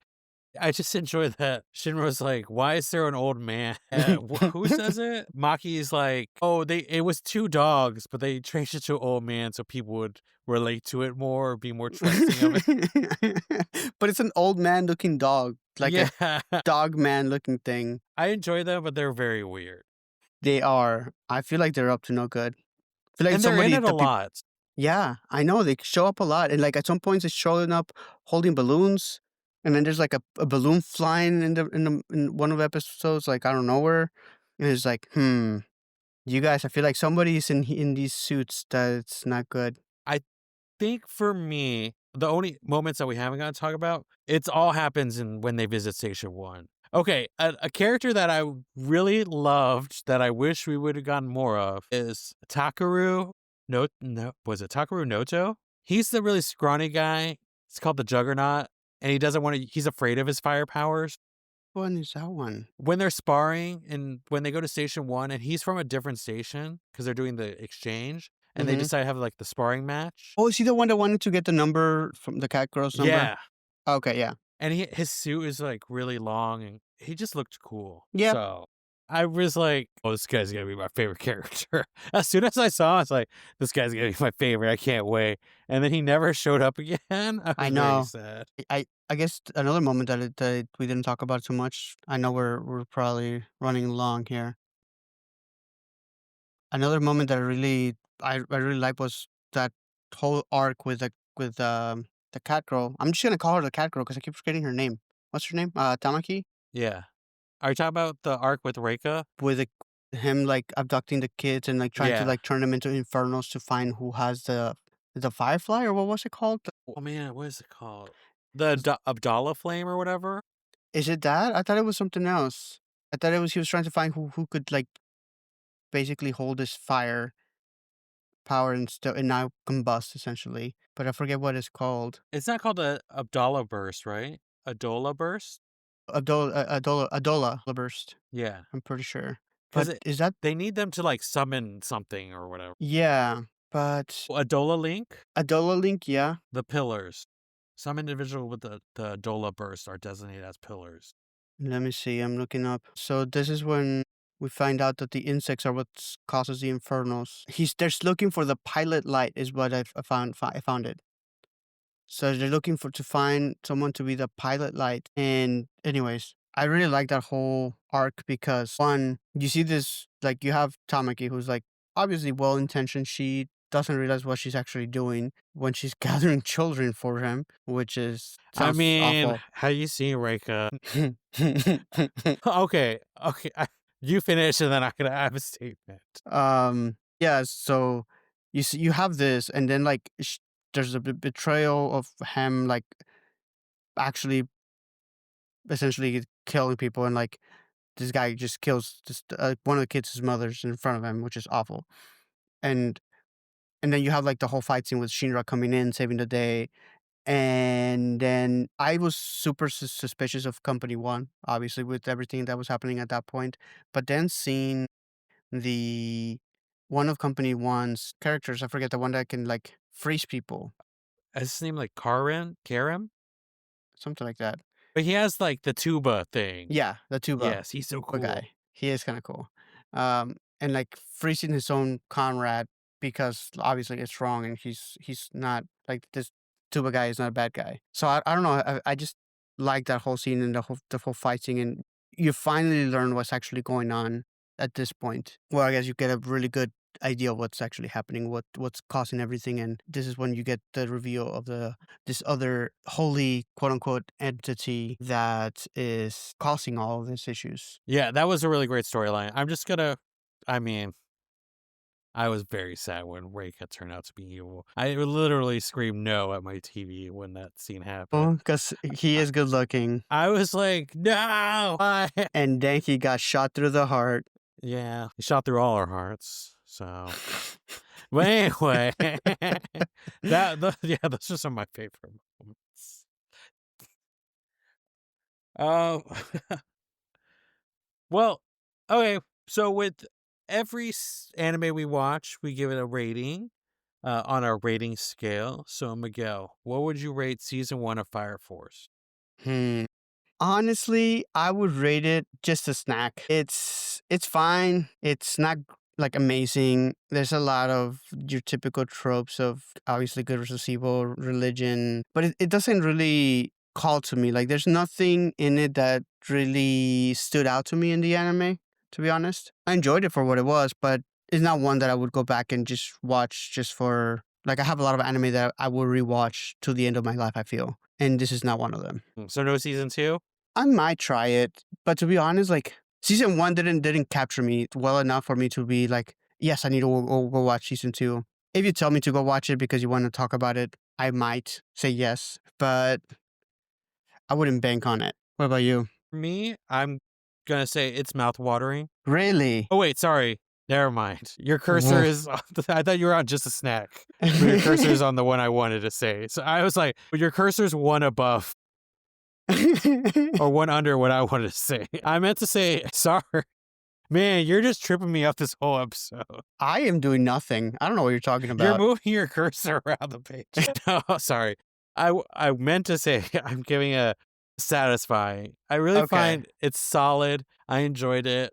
A: I just enjoy that Shinra's like, "Why is there an old man?" Who says it? Maki's like, "Oh, it was two dogs, but they changed it to old man so people would relate to it more, or be more trusting of it."
B: But it's an old man looking dog, like a
A: Yeah,
B: dog man looking thing.
A: I enjoy them, but they're very weird,
B: They are. I feel like they're up to no good. I feel like
A: and they're in
B: somebody,
A: it a
B: the people.
A: lot.
B: Yeah, I know they show up a lot, and like at some points, it's showing up holding balloons, and then there's like a balloon flying in one of the episodes, like out of nowhere, and it's like, you guys, I feel like somebody's in these suits that's not good.
A: I think for me, the only moments that we haven't got to talk about, it's all happens in when they visit Station One. Okay, a character that I really loved that I wish we would have gotten more of is Takaru. No, was it Takaru Noto? He's the really scrawny guy. It's called the Juggernaut, and he doesn't want to. He's afraid of his fire powers.
B: When is that one?
A: When they're sparring and when they go to Station One, and he's from a different station because they're doing the exchange, and they
B: Mm-hmm.
A: decide to have like the sparring match.
B: Oh, is he the one that wanted to get the number from the cat girl's number?
A: Yeah,
B: Okay, yeah.
A: and his suit is, like, really long, and he just looked cool.
B: Yeah,
A: So, I was like, "Oh, this guy's gonna be my favorite character." As soon as I saw him, I was like, "This guy's gonna be my favorite, I can't wait." And then he never showed up again. I
B: I
A: was very
B: know.
A: sad.
B: I guess another moment that we didn't talk about too much. I know we're probably running long here. Another moment that I really like was that whole arc with The cat girl. I'm just gonna call her the cat girl because I keep forgetting her name. What's her name? Tamaki?
A: Yeah. Are you talking about the arc with Reika?
B: With him, like, abducting the kids and, like, trying to,
A: Yeah.
B: like, turn them into infernos to find who has the firefly, or what was it called?
A: Oh man, what is it called? The Abdallah flame or whatever?
B: Is it that? I thought it was something else. I thought it was he was trying to find who could, like, basically hold this fire power and still and now combust, essentially, but I forget what it's called.
A: It's not called the Abdallah burst, right? Adola burst?
B: Adola burst,
A: Yeah.
B: I'm pretty sure. But
A: Because
B: is that
A: they need them to like summon something or whatever.
B: yeah, but
A: Adola link?
B: Adola Link, yeah.
A: The pillars. Some individual with the Adola burst are designated as pillars.
B: Let me see, I'm looking up. So this is when we find out that the insects are what causes the infernos. They're looking for the pilot light is what I found it. So they're looking for to find someone to be the pilot light. And anyways, I really like that whole arc because one, you see this like you have Tamaki who's like obviously well intentioned. She doesn't realize what she's actually doing when she's gathering children for him, which is
A: I
B: sounds
A: mean,
B: awful.
A: have you seen Reika? Okay, okay. You finish and then I can have a statement.
B: Yeah, so you see, you have this, and then like there's a betrayal of him, like actually essentially killing people, and like this guy just kills just one of the kids' mothers in front of him, which is awful. And and then you have like the whole fight scene with Shinra coming in, saving the day. And then I was super suspicious of Company One, obviously with everything that was happening at that point. But then seeing the one of Company One's characters, I forget the one that can like freeze people,
A: Is his name like Karim?
B: something like that.
A: But he has like the tuba thing.
B: Yeah, the
A: Yes, he's so
B: tuba
A: cool.
B: guy. He is kind of cool. And like freezing his own comrade because obviously it's wrong, and he's not like this tuba guy is not a bad guy. So I don't know. I just like that whole scene and the whole fighting, and you finally learn what's actually going on at this point. Well, I guess you get a really good idea of what's actually happening, what's causing everything, and this is when you get the reveal of this other holy quote unquote entity that is causing all of these issues.
A: Yeah, that was a really great storyline. I mean, I was very sad when Reika turned out to be evil. I literally screamed no at my TV when that scene happened.
B: Oh, because he is good looking,
A: I was like, no! Why?
B: and then he got shot through the heart.
A: Yeah, he shot through all our hearts. So, but anyway, yeah, those are some of my favorite moments. Uh, well, okay. So with every anime we watch, we give it a rating on our rating scale. So Miguel, what would you rate season 1 of Fire Force?
B: Hmm. Honestly, I would rate it just a snack. It's fine. It's not like amazing. There's a lot of your typical tropes of obviously good versus evil, religion, but it doesn't really call to me. Like there's nothing in it that really stood out to me in the anime, to be honest. I enjoyed it for what it was, but it's not one that I would go back and just watch just for like I have a lot of anime that I will rewatch to the end of my life, I feel. And this is not one of them.
A: So no season 2?
B: I might try it, but to be honest, like season one didn't capture me well enough for me to be like, yes, I need to go watch season two. If you tell me to go watch it because you want to talk about it, I might say yes, but I wouldn't bank on it. What about you?
A: For me, I'm gonna say it's mouth-watering.
B: Really?
A: Oh wait, sorry. Never mind. Your cursor
B: Woof.
A: is I thought you were on just a snack. But your cursor is on the one I wanted to say. So I was like, but your cursor's one above or one under what I wanted to say. I meant to say sorry. Man, you're just tripping me up this whole episode.
B: I am doing nothing. I don't know what you're talking
A: You're
B: about.
A: moving your cursor around the page. No, sorry. I meant to say I'm giving a satisfying. I really
B: Okay.
A: find it's solid. I enjoyed it.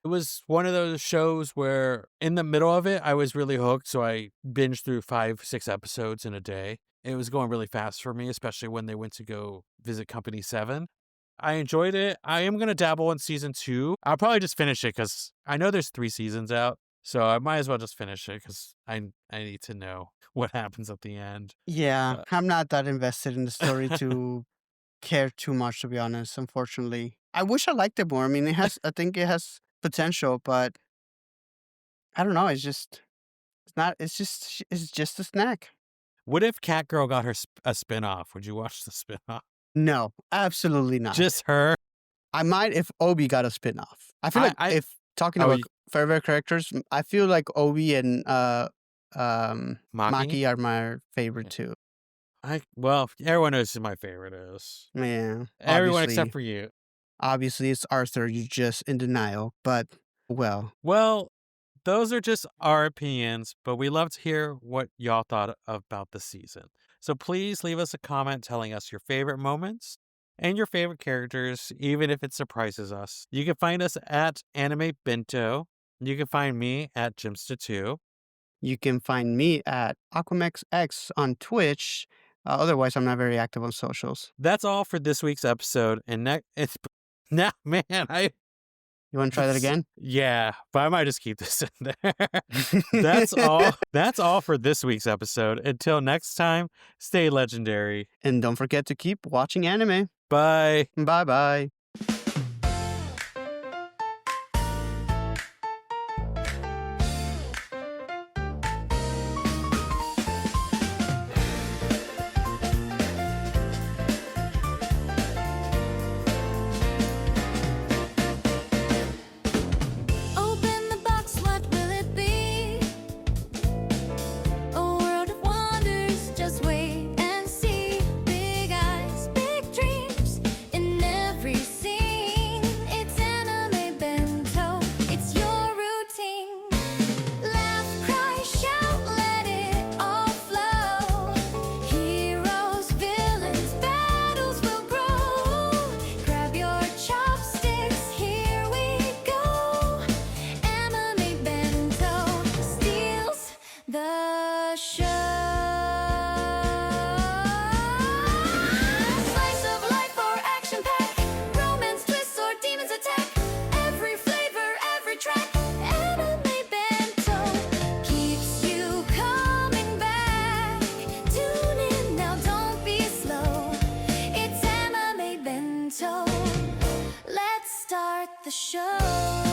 A: It was one of those shows where in the middle of it, I was really hooked. So I binged through 5, 6 episodes in a day. It was going really fast for me, especially when they went to go visit Company 7. I enjoyed it. I am going to dabble in season 2. I'll probably just finish it because I know there's 3 seasons out. So I might as well just finish it because I need to know what happens at the end.
B: Yeah,
A: Uh,
B: I'm not that invested in the story to care too much, to be honest, unfortunately. I wish I liked it more. I mean, I think it has potential, but I don't know. It's just a snack.
A: what if Catgirl got a spinoff? Would you watch the spinoff?
B: No, absolutely not.
A: Just her?
B: I might if Obi got a spinoff. I feel like
A: I
B: if talking
A: oh,
B: about favorite characters, I feel like Obi and
A: Maki?
B: Maki are my favorite
A: Yeah.
B: too.
A: Well, everyone knows who my favorite is.
B: Yeah,
A: Everyone except for you.
B: obviously it's Arthur. You're just in denial, but well,
A: Well, those are just our opinions, but we love to hear what y'all thought about the season. So please leave us a comment telling us your favorite moments and your favorite characters, even if it surprises us. You can find us at Anime Bento. You can find me at Jimsta2.
B: you can find me at AquamexX on Twitch. Otherwise, I'm not very active on socials.
A: That's all for this week's episode. And it's now, man,
B: You want to try that again?
A: yeah, but I might just keep this in there. That's all. That's all for this week's episode. Until next time, stay legendary.
B: And don't forget to keep watching anime.
A: Bye.
B: Bye bye.
C: Open the box, what will it be? A world of wonders, just wait and see. Big eyes, big dreams in every scene. It's anime bento, it's your routine. Laugh, cry, shout, let it all flow. Heroes, villains, battles will grow. Grab your chopsticks, here we go. Anime bento steals the show. Slice of life or action pack, romance twists or demons attack. Every flavor, every track. Anime bento keeps you coming back. Tune in now, don't be slow. It's anime bento. Let's start the show.